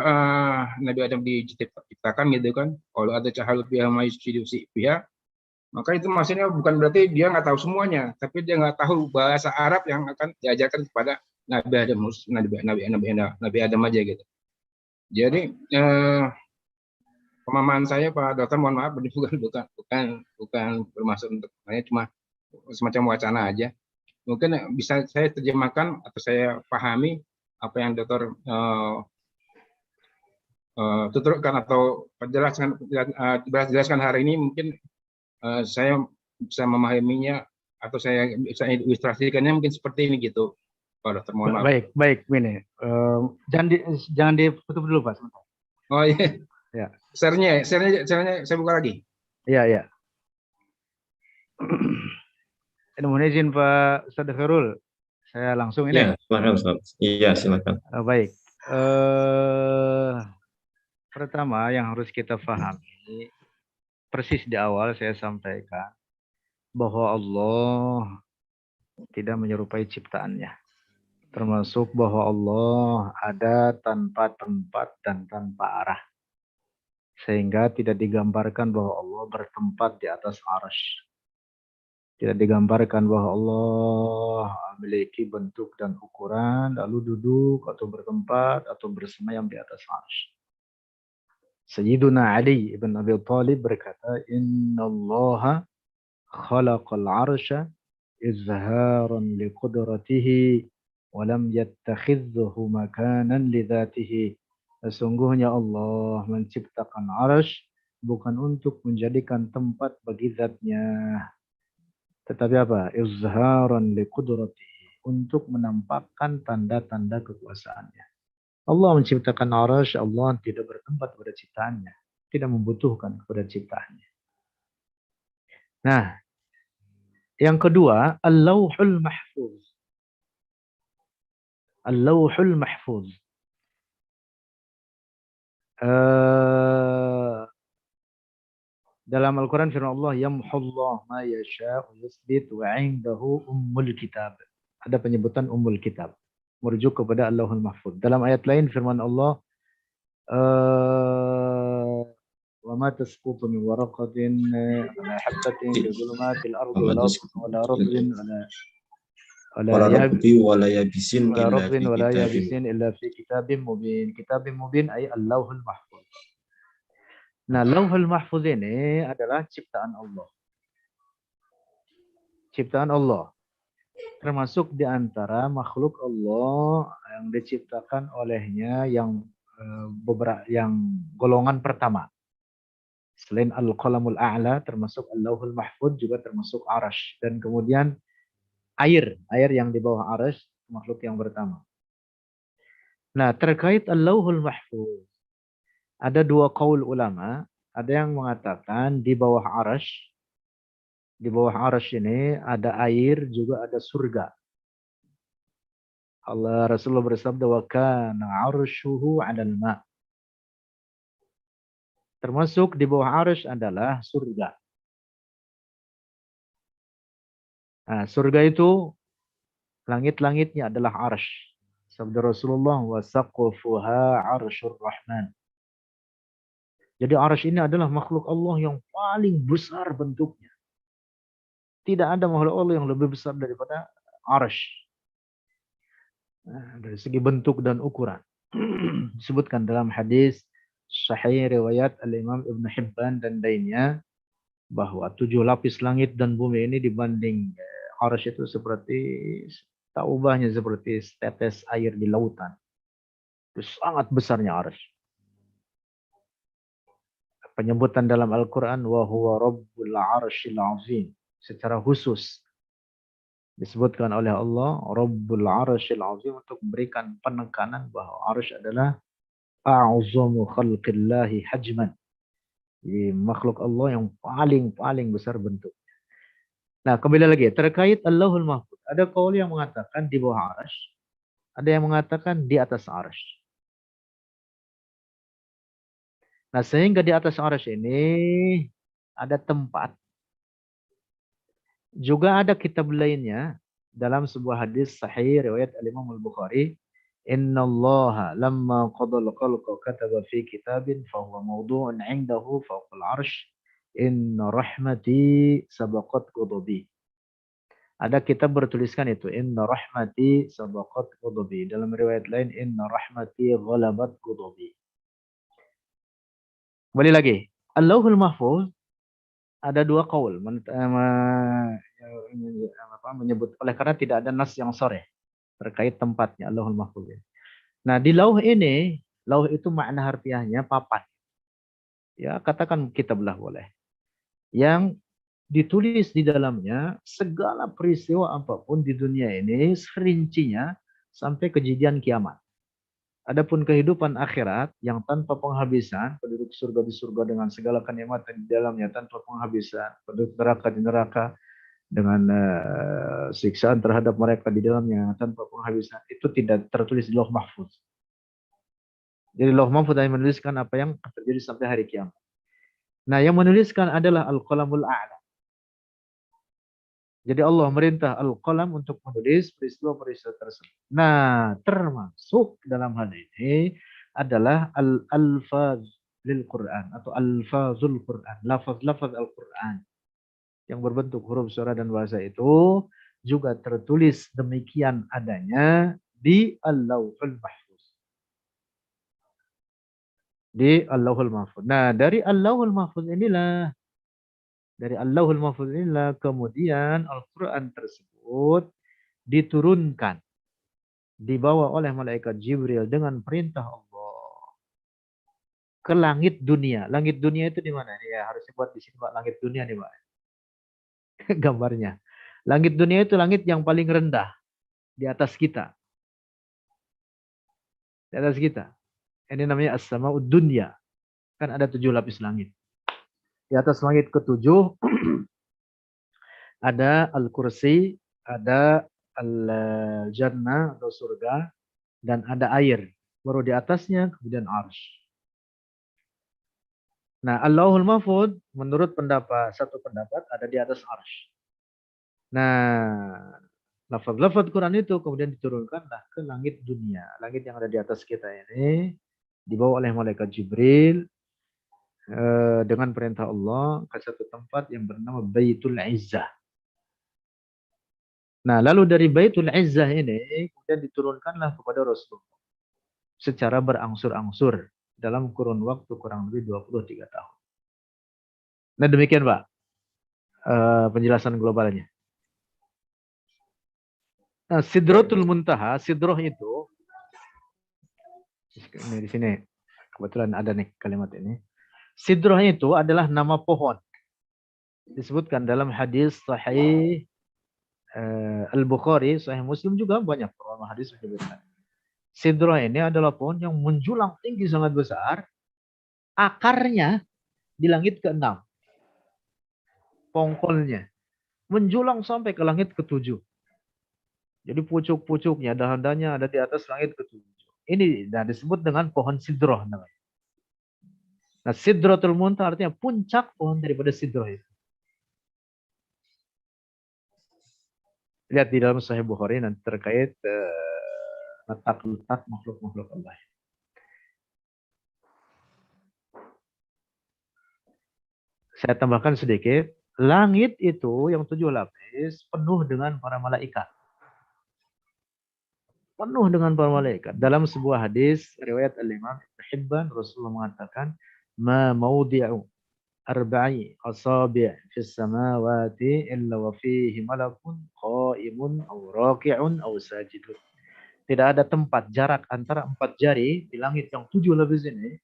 Nabi Adam diciptakan gitu kan, kalau ada cahaya pihak, maka itu maksudnya bukan berarti dia nggak tahu semuanya, tapi dia nggak tahu bahasa Arab yang akan diajarkan kepada Nabi Adam aja gitu. Jadi pemahaman saya Pak Dokter, mohon maaf, bukan bermaksud untuk saya, cuma semacam wacana aja. Mungkin bisa saya terjemahkan atau saya pahami apa yang Dokter tuturkan atau jelaskan hari ini, mungkin saya bisa memahaminya atau saya bisa ilustrasikannya mungkin seperti ini gitu, Pak Dokter. Mohon maaf. Baik, ini jangan ditutup dulu Pak. Sebentar. Oh iya. Ya. Share-nya saya buka lagi. Iya. Mohon izin Pak Ustadz Khairul, saya langsung ini. Ya, silakan Ustaz. Iya, silakan. Baik. Pertama yang harus kita pahami, persis di awal saya sampaikan bahwa Allah tidak menyerupai ciptaannya. Termasuk bahwa Allah ada tanpa tempat dan tanpa arah. Sehingga tidak digambarkan bahwa Allah bertempat di atas arsy. Tidak digambarkan bahwa Allah memiliki bentuk dan ukuran, lalu duduk atau bertempat atau bersemayam di atas arsy. Sayyiduna Ali ibn Abi Thalib berkata, Innallaha khalaqal arsya izharan liqudratihi walam yattakhidhu makanan lidzatihi. Sesungguhnya Allah menciptakan arsy bukan untuk menjadikan tempat bagi zatnya, tetapi apa? Izharan liqudratihi, untuk menampakkan tanda-tanda kekuasaannya. Allah menciptakan arsy, Allah tidak bertempat pada ciptaannya, tidak membutuhkan kepada ciptaannya. Nah, yang kedua, Al-Lauhul Mahfuz. Al-Lauhul Mahfuz. Dalam Al-Quran firman Allah, Yamhullah ma yasha'u yusbit wa 'indahu ummul kitab. Ada penyebutan ummul kitab, merujuk kepada Allahul Mahfuz. Dalam ayat lain firman Allah, wa ma tasqutu min waraqatin wala habatin fi dhulumatil ardi wala ratbin wala yabisin illa fi kitabim mubin. Kitabim mubin ay Allahul Mahfuz. Nah, Lauhul Mahfuz ini adalah ciptaan Allah. Ciptaan Allah. Termasuk di antara makhluk Allah yang diciptakan olehnya yang golongan pertama. Selain Al-Qalamul A'la, termasuk Al-Lauhul Mahfuz, juga termasuk Arash. Dan kemudian air yang di bawah Arash, makhluk yang pertama. Nah, terkait Al-Lauhul Mahfuz, ada dua qaul ulama. Ada yang mengatakan di bawah Arash. Di bawah Arash ini ada air, juga ada surga. Rasulullah bersabda, wa kana 'arshuhu 'alal ma'. Termasuk di bawah Arash adalah surga. Nah, surga itu langit-langitnya adalah Arash. Sabda Rasulullah, wa saqfuha 'arsyur rahman. Jadi Arash ini adalah makhluk Allah yang paling besar bentuknya. Tidak ada makhluk Allah yang lebih besar daripada Arash. Nah, dari segi bentuk dan ukuran. Disebutkan dalam hadis Sahih riwayat Al-Imam Ibn Hibban dan lainnya, bahwa 7 lapis langit dan bumi ini dibanding Arash itu seperti, tak ubahnya seperti tetes air di lautan. Itu sangat besarnya Arash. Penyebutan dalam Al-Quran, wa huwa rabbul arshil azim, secara khusus disebutkan oleh Allah rabbul arshil azim, untuk memberikan penekanan bahwa Arash adalah a'zamu khalqillahi hajman, makhluk Allah yang paling besar bentuknya. Nah, kembali lagi terkait Allahul Mahfuz, ada qaul yang mengatakan di bawah Arash, ada yang mengatakan di atas Arash. Nah, sehingga di atas Arash ini ada tempat. Juga ada kitab lainnya dalam sebuah hadis sahih riwayat Al-Imam Al-Bukhari, Innallaha lamma qadal khalqa kataba fi kitabin fahuwa mawdu'un 'indahu fawqal 'arsy, inna rahmati sabaqat ghadabi. Ada kitab bertuliskan itu, inna rahmati sabaqat ghadabi. Dalam riwayat lain, inna rahmati ghalabat ghadabi. Kembali lagi, Allahul Mahfuz ada dua qaul menyebut, oleh karena tidak ada nas yang sharih terkait tempatnya Allahul Mahfuz. Nah, di lauh ini, Lauh itu makna harfiahnya papan. Ya, katakan kitablah boleh. Yang ditulis di dalamnya segala peristiwa apapun di dunia ini serincinya sampai kejadian kiamat. Adapun kehidupan akhirat yang tanpa penghabisan, penduduk surga di surga dengan segala kenikmatan di dalamnya tanpa penghabisan, penduduk neraka di neraka dengan siksaan terhadap mereka di dalamnya tanpa penghabisan, itu tidak tertulis di Lauh Mahfuz. Jadi Lauh Mahfuz hanya menuliskan apa yang terjadi sampai hari kiamat. Nah, yang menuliskan adalah Al-Qalamul A'la. Jadi Allah merintah Al-Qalam untuk menulis peristiwa-peristiwa tersebut. Nah, termasuk dalam hal ini adalah al-alfaz lil Quran atau alfazul Quran, lafaz-lafaz Al-Quran yang berbentuk huruf suara dan bahasa itu juga tertulis demikian adanya di Al-Lauhul Mahfuz. Di Al-Lauhul Mahfuz. Nah, dari Al-Lauhul Mahfuz inilah kemudian Al-Quran tersebut diturunkan, dibawa oleh malaikat Jibril dengan perintah Allah ke langit dunia. Langit dunia itu di mana? Ya, harus dibuat di sini, Pak. Langit dunia nih, Pak. Gambarnya. Langit dunia itu langit yang paling rendah di atas kita. Di atas kita. Ini namanya as-sama'ud dunya. Kan ada 7 lapis langit. Di atas langit ke-7 ada al-kursi, ada al-jannah atau surga, dan ada air. Baru di atasnya kemudian arsy. Nah, Allahul Mahfuz menurut satu pendapat ada di atas arsy. Nah, lafaz-lafaz Quran itu kemudian diturunkanlah ke langit dunia. Langit yang ada di atas kita ini dibawa oleh malaikat Jibril dengan perintah Allah ke satu tempat yang bernama Baitul Izzah. Nah, lalu dari Baitul Izzah ini kemudian diturunkanlah kepada Rasulullah secara berangsur-angsur dalam kurun waktu kurang lebih 23 tahun. Nah, demikian Pak penjelasan globalnya. Nah, Sidratul Muntaha, Sidroh itu ini di sini kebetulan ada nih kalimat ini. Sidroh itu adalah nama pohon. Disebutkan dalam hadis Sahih Al-Bukhari, Sahih Muslim juga banyak ulama hadis menyebutkan. Sidroh ini adalah pohon yang menjulang tinggi sangat besar, akarnya di langit ke-6. Pongkolnya menjulang sampai ke langit ke-7. Jadi pucuk-pucuknya, dahan-dahannya ada di atas langit ke-7. Ini disebut dengan pohon sidroh namanya. Nah, Sidratul Muntaha artinya puncak pohon daripada sidroh itu. Lihat di dalam Sahih Bukhari nanti terkait letak-letak makhluk-makhluk Allah. Saya tambahkan sedikit. Langit itu yang 7 lapis penuh dengan para malaikat. Penuh dengan para malaikat. Dalam sebuah hadis riwayat Al-Imam Ibnu Hibban, Rasulullah mengatakan, "Ma maudi'u arba'i asabi' fis samawati illa wa fihi malakun qa'imun aw raki'un aw sajidun." Tidak ada tempat jarak antara 4 jari di langit yang 7 lapis ini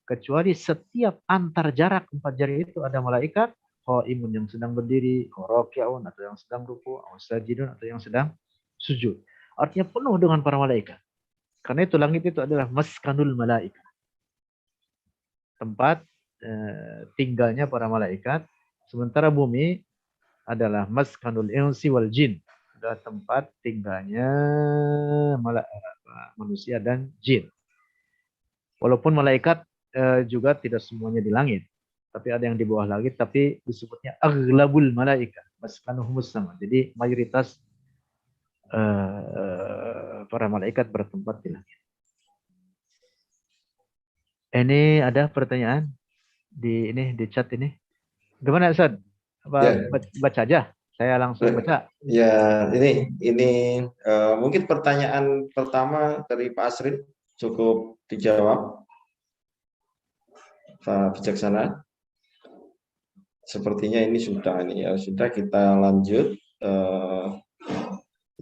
kecuali setiap antar jarak 4 jari itu ada malaikat qa'imun yang sedang berdiri, raki'un atau yang sedang ruku', aw sajidun atau yang sedang sujud. Artinya penuh dengan para malaikat. Karena itu langit itu adalah maskanul malaikat. Tempat tinggalnya para malaikat. Sementara bumi adalah maskanul insi wal jin. Adalah tempat tinggalnya manusia dan jin. Walaupun malaikat juga tidak semuanya di langit. Tapi ada yang di bawah langit. Tapi disebutnya aghlabul malaikat. Maskanuhumus sama. Jadi mayoritas para malaikat bertempat di langit. Ini ada pertanyaan di chat ini. Gimana Ustaz? Baca aja. Saya langsung baca. Ya, ini mungkin pertanyaan pertama dari Pak Asrin cukup dijawab. Pak Bijaksana. Sepertinya ini sudah kita lanjut.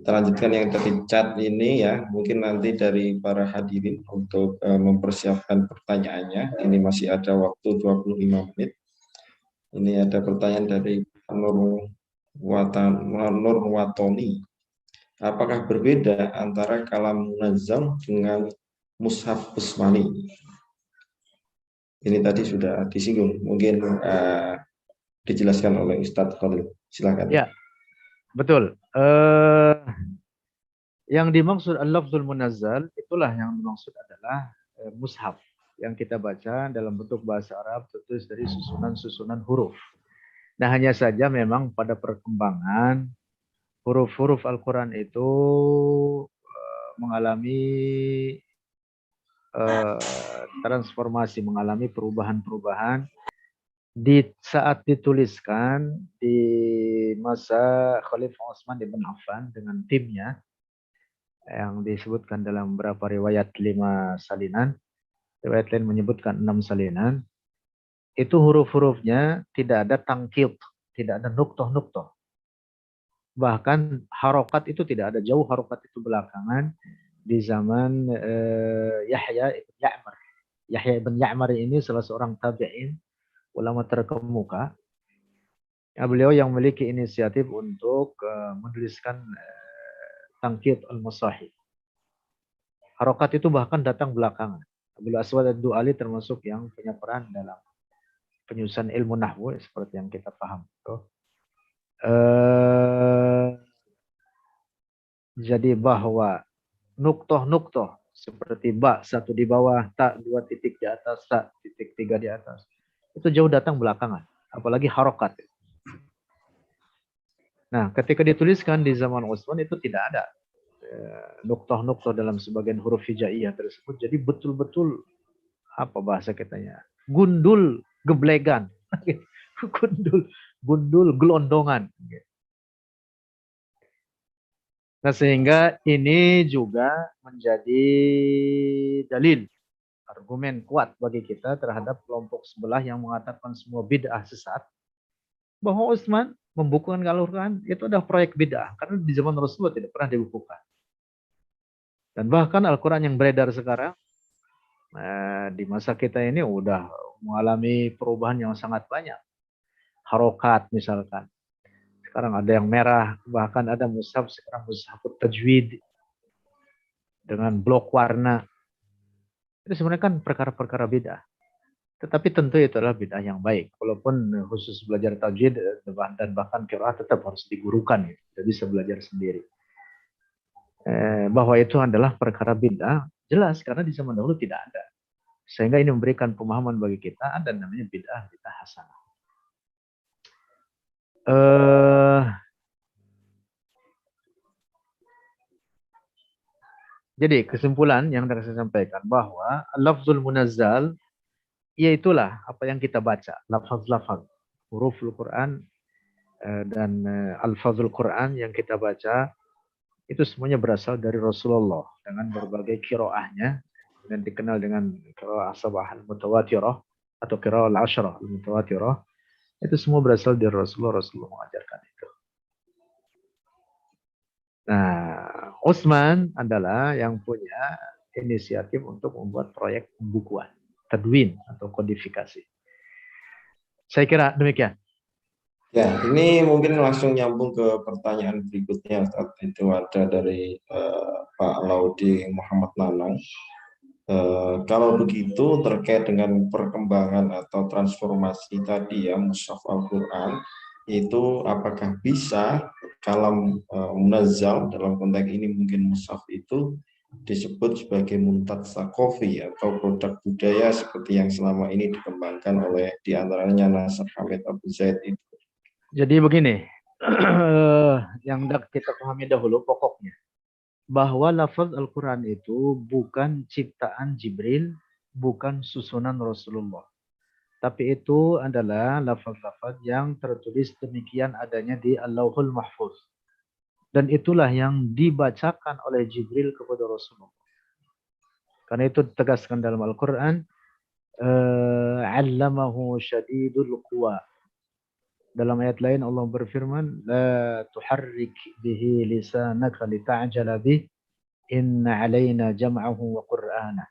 Kita lanjutkan yang dari chat ini ya, mungkin nanti dari para hadirin untuk mempersiapkan pertanyaannya. Ini masih ada waktu 25 menit. Ini ada pertanyaan dari Nur Watoni. Apakah berbeda antara kalam munazzam dengan mushaf usmani? Ini tadi sudah disinggung, mungkin dijelaskan oleh Ustadz Khalil. Silakan. Ya, betul. Yang dimaksud al-lafzul munazzal, itulah yang dimaksud adalah mushaf yang kita baca dalam bentuk bahasa Arab tertulis dari susunan-susunan huruf. Nah, hanya saja memang pada perkembangan huruf-huruf Al-Quran itu mengalami transformasi, mengalami perubahan-perubahan di saat dituliskan di masa Khalifah Utsman bin Affan dengan timnya yang disebutkan dalam beberapa riwayat 5 salinan, riwayat lain menyebutkan 6 salinan. Itu huruf-hurufnya tidak ada tangkit, tidak ada nuktoh-nuktoh. Bahkan harokat itu tidak ada, jauh harokat itu belakangan di zaman Yahya ibn Ya'mar. Yahya ibn Ya'mar ini salah seorang tabi'in, ulama terkemuka. Ya, beliau yang memiliki inisiatif untuk menuliskan tangkit al-masahif. Harokat itu bahkan datang belakangan. Abdul Aswad ad-Du'ali termasuk yang punya peran dalam penyusunan ilmu nahwu seperti yang kita paham. Jadi bahwa nuktoh-nuktoh seperti ba satu di bawah, ta 2 titik di atas, ta titik 3 di atas, itu jauh datang belakangan, apalagi harokat. Nah, ketika dituliskan di zaman Utsman itu tidak ada nuktoh-nuktoh dalam sebagian huruf hijaiyah tersebut. Jadi betul-betul apa bahasa kitanya? Gundul geblegan. gundul gelondongan. Nah, sehingga ini juga menjadi dalil, argumen kuat bagi kita terhadap kelompok sebelah yang mengatakan semua bid'ah sesat, bahwa Utsman membukukan Al-Quran itu adalah proyek bid'ah karena di zaman Rasulullah tidak pernah dibukukan. Dan bahkan Al-Quran yang beredar sekarang di masa kita ini udah mengalami perubahan yang sangat banyak. Harokat misalkan. Sekarang ada yang merah, bahkan ada mushaf sekarang mushaf tajwid dengan blok warna. Itu sebenarnya kan perkara-perkara bid'ah. Tetapi tentu itu adalah bid'ah yang baik. Walaupun khusus belajar tajwid dan bahkan qiraah tetap harus digurukan. Tidak bisa belajar sendiri. Bahwa itu adalah perkara bid'ah, jelas karena di zaman dahulu tidak ada. Sehingga ini memberikan pemahaman bagi kita ada namanya bid'ah hasanah. Jadi kesimpulan yang tadi saya sampaikan bahwa lafzul munazzal yaitulah apa yang kita baca, lafaz-lafaz huruf Al-Quran dan alfazul Quran yang kita baca itu semuanya berasal dari Rasulullah dengan berbagai qiraahnya dan dikenal dengan qiraah sabah al-mutawatirah atau qiraah al-asyrah al-mutawatirah. Itu semua berasal dari Rasulullah mengajarkan itu. Nah, Utsman adalah yang punya inisiatif untuk membuat proyek pembukuan, tadwin atau kodifikasi. Saya kira demikian. Ya, ini mungkin langsung nyambung ke pertanyaan berikutnya. Itu ada dari Pak Laudi Muhammad Nanang. Kalau begitu terkait dengan perkembangan atau transformasi tadi ya mushaf Al-Quran itu apakah bisa kalam munazzal dalam konteks ini mungkin mushaf itu disebut sebagai muntat sakofi atau produk budaya seperti yang selama ini dikembangkan oleh diantaranya Nasr Hamid Abu Zaid itu. Jadi begini, yang kita pahami dahulu pokoknya. Bahwa lafaz Al-Quran itu bukan ciptaan Jibril, bukan susunan Rasulullah. Tapi itu adalah lafaz-lafaz yang tertulis demikian adanya di Al-Lauhul Mahfuz. Dan itulah yang dibacakan oleh Jibril kepada Rasulullah. Karena itu ditegaskan dalam Al-Quran, Allamahu syadidul quwa. Dalam ayat lain Allah berfirman, "La tuharrik bihi lisanaka lita'jala bih, inna 'alaina jam'ahu wa qur'ana."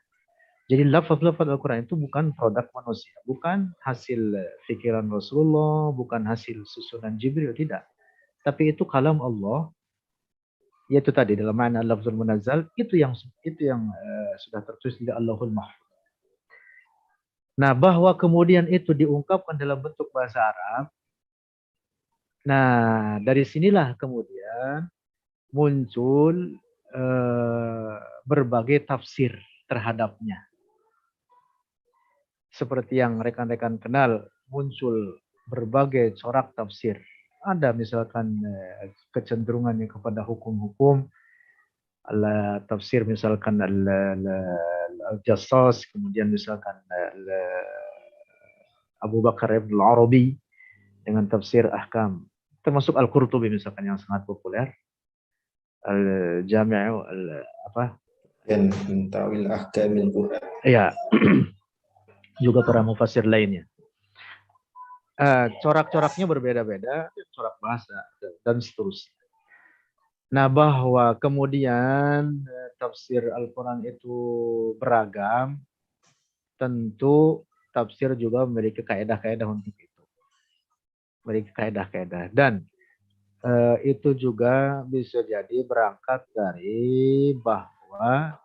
Jadi lafaz-lafaz Al-Quran itu bukan produk manusia, bukan hasil pikiran Rasulullah, bukan hasil susunan Jibril, tidak. Tapi itu kalam Allah, yaitu tadi dalam makna lafzul munazzal, itu yang sudah tertulis di Allahul Mahfuz. Nah, bahwa kemudian itu diungkapkan dalam bentuk bahasa Arab, nah dari sinilah kemudian muncul berbagai tafsir terhadapnya. Seperti yang rekan-rekan kenal, muncul berbagai corak tafsir. Ada misalkan kecenderungannya kepada hukum-hukum, tafsir misalkan al-Jassas, kemudian misalkan Abu Bakar Ibn al-Arabi dengan tafsir ahkam, termasuk Al-Qurtubi misalkan yang sangat populer, Al-Jami' apa? Dan tawil ahkamil Quran. Iya. Juga para mufassir lainnya. Corak-coraknya berbeda-beda, corak bahasa dan seterusnya. Nah, bahwa kemudian tafsir Al-Quran itu beragam, tentu tafsir juga memiliki kaedah-kaedah untuk itu. Memiliki kaedah-kaedah. Dan itu juga bisa jadi berangkat dari bahwa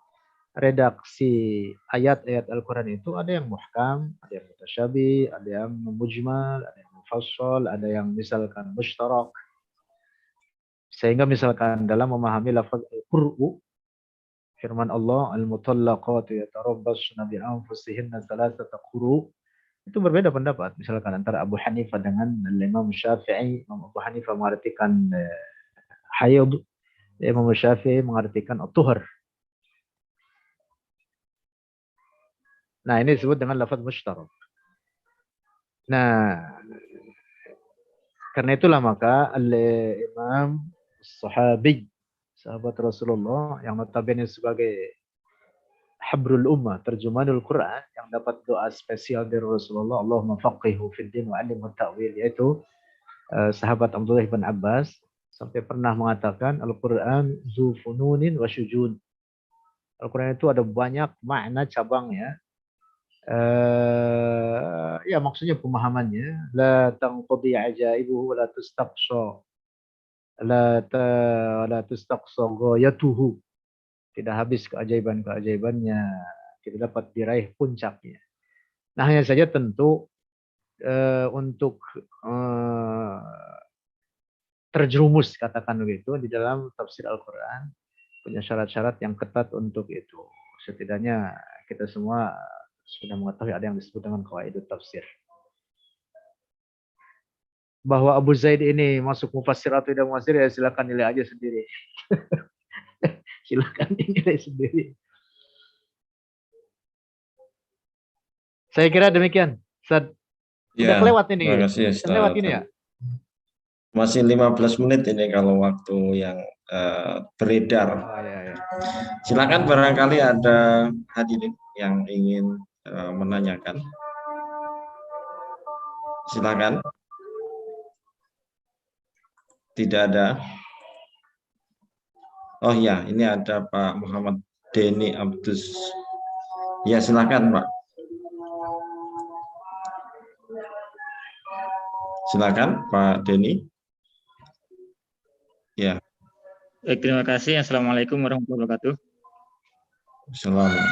redaksi ayat-ayat Al-Quran itu ada yang muhkam, ada yang mutasyabi, ada yang mujmal, ada yang mufassal, ada yang misalkan mushtarak. Sehingga misalkan dalam memahami lafaz al-qur'u, firman Allah, al-mutallaqatu yatarabbasna bi anfusihinna thalathata quru', itu berbeda pendapat. Misalkan antara Abu Hanifah dengan Imam Syafi'i. Imam Abu Hanifah mengartikan haid, Imam Syafi'i mengartikan at-tuhur. Nah, ini disebut dengan lafaz mushtarak. Nah, karena itulah maka Imam Sahabi, sahabat Rasulullah yang notabene sebagai habrul ummah, terjemahanul Quran, yang dapat doa spesial dari Rasulullah, Allahumma faqihu fid din wa 'allimhu ta'wil, yaitu sahabat Abdullah bin Abbas sampai pernah mengatakan Al-Quran zu fununin wa syujun. Al-Quran itu ada banyak makna cabangnya. Ya maksudnya pemahamannya, la tanqadi ajaibuhu la tustaqsa la tustaqsa ghayatuhu, tidak habis keajaiban-keajaibannya, tidak dapat diraih puncaknya. Nah, hanya saja tentu untuk terjerumus katakan begitu di dalam tafsir Al-Quran punya syarat-syarat yang ketat untuk itu. Setidaknya kita semua sudah mengetahui ada yang disebut dengan qawaidut tafsir. Bahwa Abu Zaid ini masuk mufassir atau tidak mufassir, ya silakan nilai aja sendiri. Silakan dinilai sendiri. Saya kira demikian. Sudah kelewat ini. Terima kasih, kelewat ini ya. Masih 15 menit ini kalau waktu yang beredar. Oh, ya. Silakan barangkali ada hadirin yang ingin menanyakan. Silakan. Tidak ada. Oh ya, ini ada Pak Muhammad Denny Abdus. Ya, silakan Pak. Silakan Pak Denny. Ya. Terima kasih. Assalamualaikum warahmatullahi wabarakatuh. Assalamualaikum.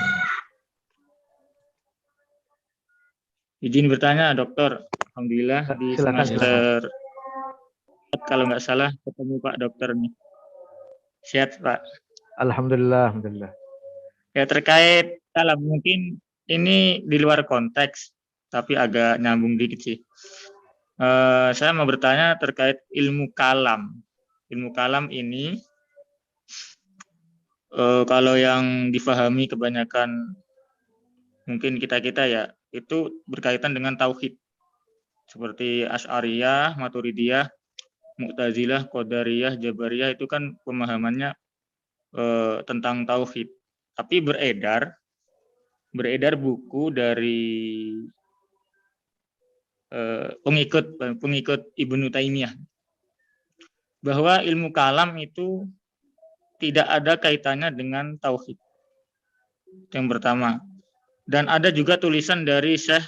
Izin bertanya, Dokter. Alhamdulillah di semester kalau nggak salah ketemu Pak Dokter nih. Sehat Pak. Alhamdulillah. Ya, terkait kalam, mungkin ini di luar konteks, tapi agak nyambung dikit sih. Saya mau bertanya terkait ilmu kalam. Ilmu kalam ini kalau yang difahami kebanyakan mungkin kita ya, itu berkaitan dengan tauhid. Seperti Asy'ariyah, Maturidiyah, Mu'tazilah, Qadariyah, Jabariyah, itu kan pemahamannya tentang tauhid. Tapi beredar buku dari pengikut Ibnu Taimiyah, bahwa ilmu kalam itu tidak ada kaitannya dengan tauhid. Yang pertama. Dan ada juga tulisan dari Syekh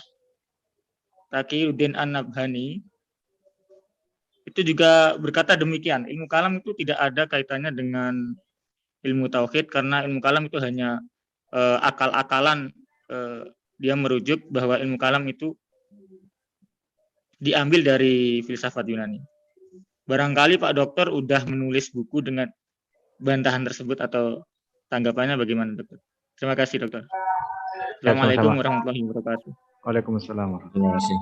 Taqiyuddin An-Nabhani, itu juga berkata demikian, ilmu kalam itu tidak ada kaitannya dengan ilmu tauhid, karena ilmu kalam itu hanya akal-akalan. Dia merujuk bahwa ilmu kalam itu diambil dari filsafat Yunani. Barangkali Pak Dokter udah menulis buku dengan bantahan tersebut, atau tanggapannya bagaimana, Dokter? Terima kasih, Dokter. Assalamualaikum warahmatullahi wabarakatuh. Waalaikumsalam. Terima kasih.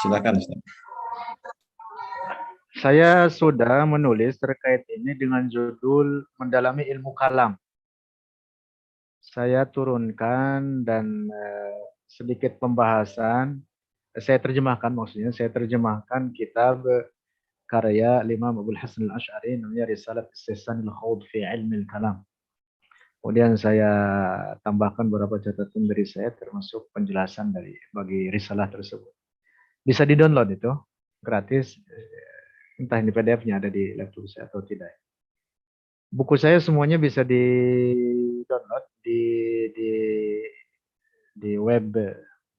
Silakan, Ustaz. Saya sudah menulis terkait ini dengan judul Mendalami Ilmu Kalam. Saya turunkan dan sedikit pembahasan. Saya terjemahkan, maksudnya saya terjemahkan kitab karya Imam Abul Hasan Al-Asy'ari, namanya Risalat Istihsanil Khawd fi Ilmil Kalam. Kemudian saya tambahkan beberapa catatan dari saya, termasuk penjelasan bagi risalah tersebut. Bisa di-download itu, gratis. Entah ini PDF-nya ada di laptop saya atau tidak. Buku saya semuanya bisa di-download di web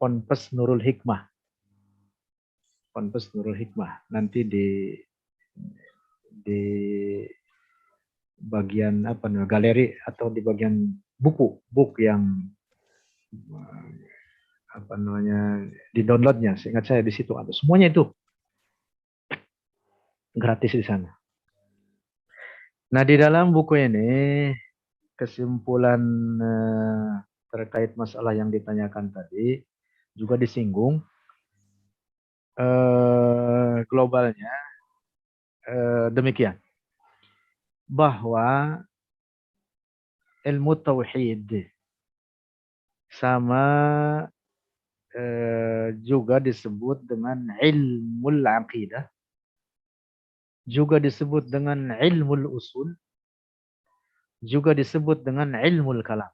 Ponpes Nurul Hikmah. Ponpes Nurul Hikmah. Nanti di bagian galeri atau di bagian buku yang di-downloadnya. Seingat saya di situ ada semuanya, itu gratis di sana. Nah, di dalam buku ini kesimpulan terkait masalah yang ditanyakan tadi juga disinggung. Globalnya demikian, bahwa ilmu tauhid sama juga disebut dengan ilmul aqidah, juga disebut dengan ilmul usul, juga disebut dengan ilmul kalam.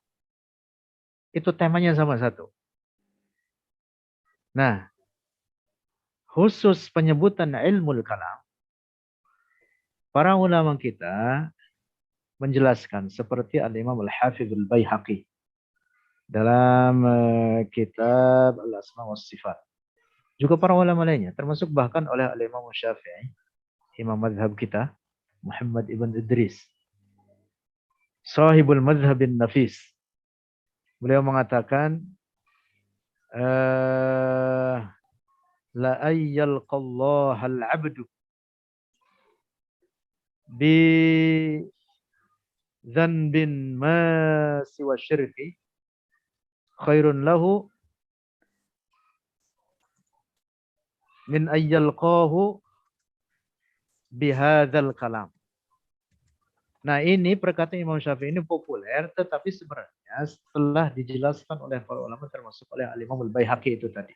Itu temanya sama satu. Nah, khusus penyebutan ilmul kalam, para ulama kita menjelaskan seperti Al-Imam Al-Hafidh Al-Baihaqi dalam kitab Al-Asma wa Sifat. Juga para ulama lainnya, termasuk bahkan oleh Al-Imam Syafi'i, imam madhab kita, Muhammad ibn Idris, sahibul madhabin nafis. Beliau mengatakan, la ayyalqallaha al-abdu bi dhanbin ma siwa syirki khairun lahu min ayyalqahu bihadzal kalam. Nah, ini perkataan Imam Syafi'i ini populer, tetapi sebenarnya setelah dijelaskan oleh para ulama, termasuk oleh Al-Imam Al-Baihaqi itu tadi.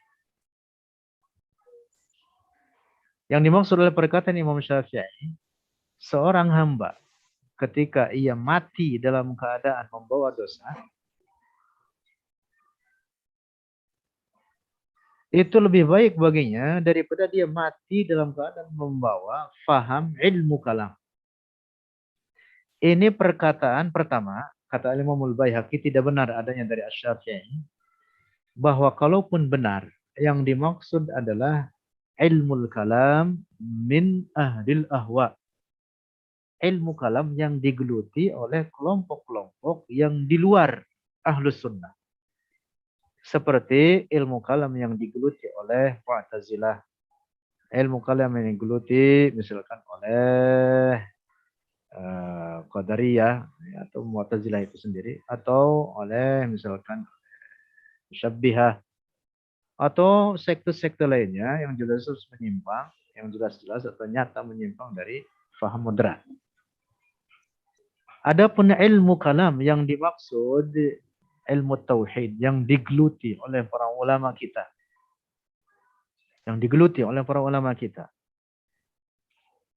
Yang dimaksud oleh perkataan Imam Syafi'i, seorang hamba ketika ia mati dalam keadaan membawa dosa, itu lebih baik baginya daripada dia mati dalam keadaan membawa faham ilmu kalam. Ini perkataan pertama, kata Imam Al-Baihaqi, tidak benar adanya dari Asy-Syafi'i, bahwa kalaupun benar, yang dimaksud adalah ilmu kalam min ahlil ahwa. Ilmu kalam yang digeluti oleh kelompok-kelompok yang di luar ahlus sunnah. Seperti ilmu kalam yang digeluti oleh Mu'tazilah. Ilmu kalam yang digeluti misalkan oleh Qadariyah atau Mu'tazilah itu sendiri, atau oleh misalkan Musyabbihah, atau sekte-sekte lainnya yang jelas-jelas menyimpang, yang jelas-jelas atau nyata menyimpang dari faham moderat. Adapun ilmu kalam yang dimaksud ilmu tauhid yang digeluti oleh para ulama kita, yang digeluti oleh para ulama kita,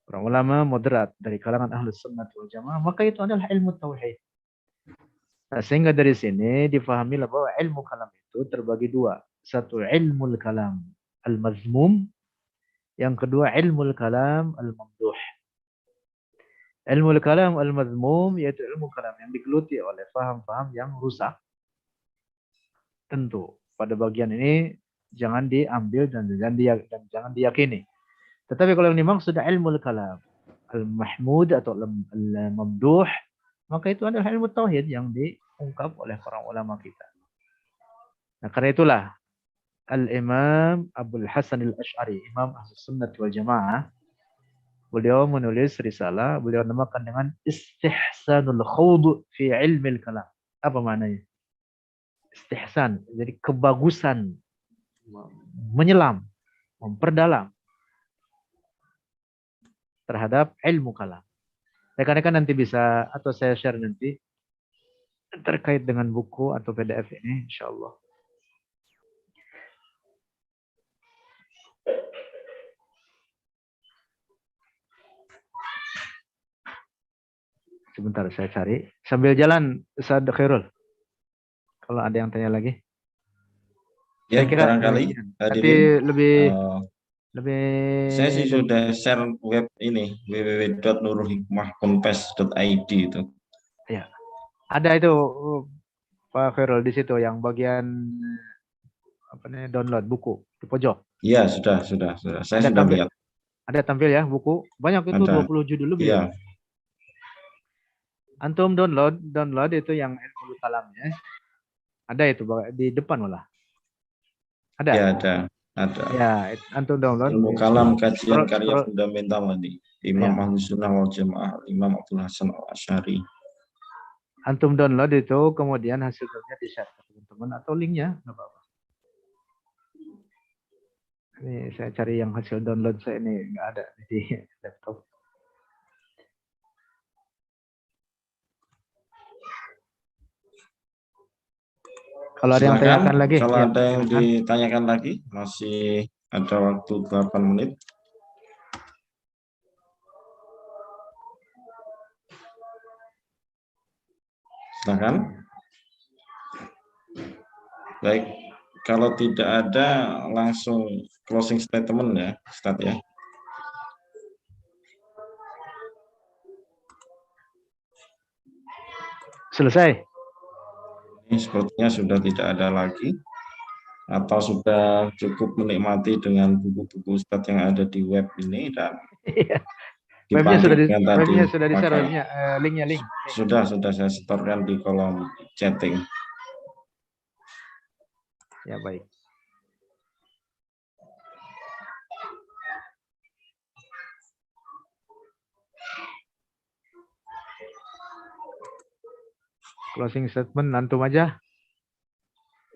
para ulama moderat dari kalangan Ahlus Sunnah wal Jamaah, maka itu adalah ilmu tauhid. Nah, sehingga dari sini difahami bahwa ilmu kalam itu terbagi dua. Satu ilmu kalam al-mazmum, Yang kedua, ilmu kalam al-mamduh. Ilmu kalam al-madhmum yaitu ilmu kalam yang digeluti oleh faham-faham yang rusak. Tentu pada bagian ini jangan diambil dan jangan diyakini. Tetapi kalau yang dimaksud ilmu kalam al-mahmud atau al-mamduh, maka itu adalah ilmu tauhid yang diungkap oleh para ulama kita. Nah, karena itulah Al-Imam Abul Hasan Al-Asy'ari, Imam Ahlus Sunnah wal Jamaah, beliau menulis risalah, beliau namakan dengan Istihsanul Khawd fi Ilmil Kalam. Apa maknanya? Istihsan, jadi kebagusan, menyelam, memperdalam terhadap ilmu kalam. Rekan-rekan nanti bisa, atau saya share nanti terkait dengan buku atau PDF ini, insyaallah. Sebentar saya cari. Sambil jalan, Ustaz Khairul. Kalau ada yang tanya lagi. Ya, saya kira barangkali nanti lebih saya sih sudah share web ini www.nurulhikmahponpes.id itu. Ya. Ada itu Pak Khairul di situ yang bagian apa namanya download buku di pojok. Iya, sudah. Saya ada sudah lihat. Ada tampil ya buku. Banyak itu ada. 20 judul lebih. Iya. Antum download itu yang ilmu kalamnya. Ada itu di depan malah. Ada. Ya, ada. Ya, antum download. Ilmu kalam kajian karya fundamental tadi. Imam Ahlus Sunnah wal Jamaah, Imam Abdul Hasan Al-Asy'ari. Antum download itu, kemudian hasilnya di-share ke teman-teman atau linknya, nggak apa-apa. Ini saya cari yang hasil download saya ini nggak ada di laptop. Kalau ada yang tanyakan lagi. Kalau ada yang ditanyakan lagi, masih ada waktu 8 menit. Silakan. Baik, kalau tidak ada langsung closing statement ya, Ustaz ya. Selesai. Ini sepertinya sudah tidak ada lagi, atau sudah cukup menikmati dengan buku-buku Ustadz yang ada di web ini dan webnya sudah di-share linknya. Sudah saya setorkan di kolom chatting. Ya, baik. Closing statement antum aja.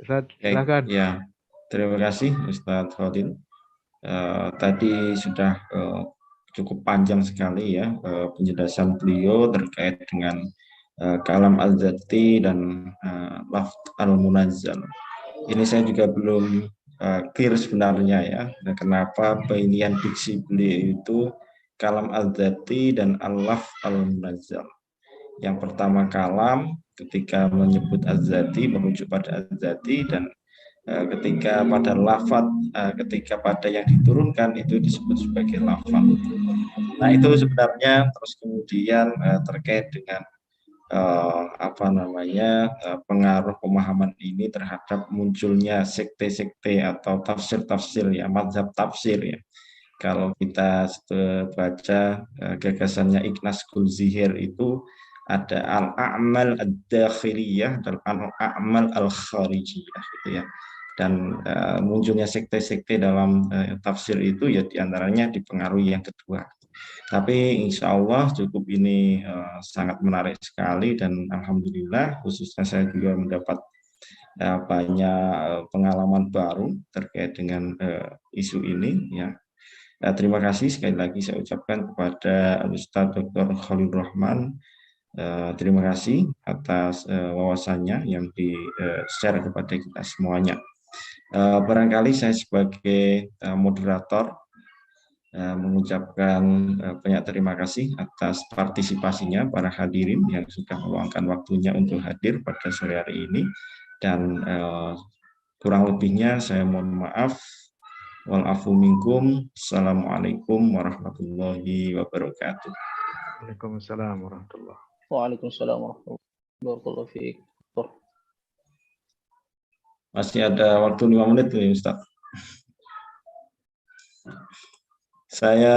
Ustaz, silakan. Ya, terima kasih Ustadz Khalil. Tadi sudah cukup panjang sekali ya penjelasan beliau terkait dengan kalam al-dzati dan lafz al-munazzal. Ini saya juga belum clear sebenarnya ya, kenapa pilihan diksi beliau itu kalam al-dzati dan al-lafz al-munazzal. Yang pertama kalam ketika menyebut az-zati merujuk pada az-zati, dan ketika pada lafaz ketika pada yang diturunkan itu disebut sebagai lafaz. Nah, itu sebenarnya terus kemudian terkait dengan pengaruh pemahaman ini terhadap munculnya sekte-sekte atau tafsir-tafsir ya, mazhab tafsir ya. Kalau kita baca gagasannya Ignaz Kulzihir itu ada al-a'mal ad-dakhiliyah dan al-a'mal al-kharijiyah gitu ya. Dan munculnya sekte-sekte dalam tafsir itu ya diantaranya dipengaruhi yang kedua. Tapi insya Allah cukup ini sangat menarik sekali, dan alhamdulillah khususnya saya juga mendapat banyak pengalaman baru terkait dengan isu ini ya. Terima kasih sekali lagi saya ucapkan kepada Ustadz Dr. Khalil Rahman. Terima kasih atas wawasannya yang di-share kepada kita semuanya. Barangkali saya sebagai moderator mengucapkan banyak terima kasih atas partisipasinya para hadirin yang sudah meluangkan waktunya untuk hadir pada sore hari ini, dan kurang lebihnya saya mohon maaf. wal afu minkum. Assalamualaikum warahmatullahi wabarakatuh. Waalaikumsalam warahmatullahi. Waalaikumsalam warahmatullahi wabarakatuh. Masih ada waktu 5 menit nih Ustaz. Saya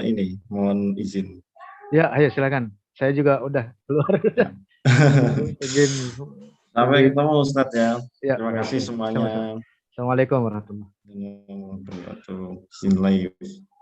ini mohon izin. Ya, ayo silakan. Saya juga udah keluar. Izin. Sampai ketemu Ustaz ya. Ya, Terima kasih semuanya. Assalamualaikum warahmatullahi wabarakatuh. Bismillahirrahmanirrahim.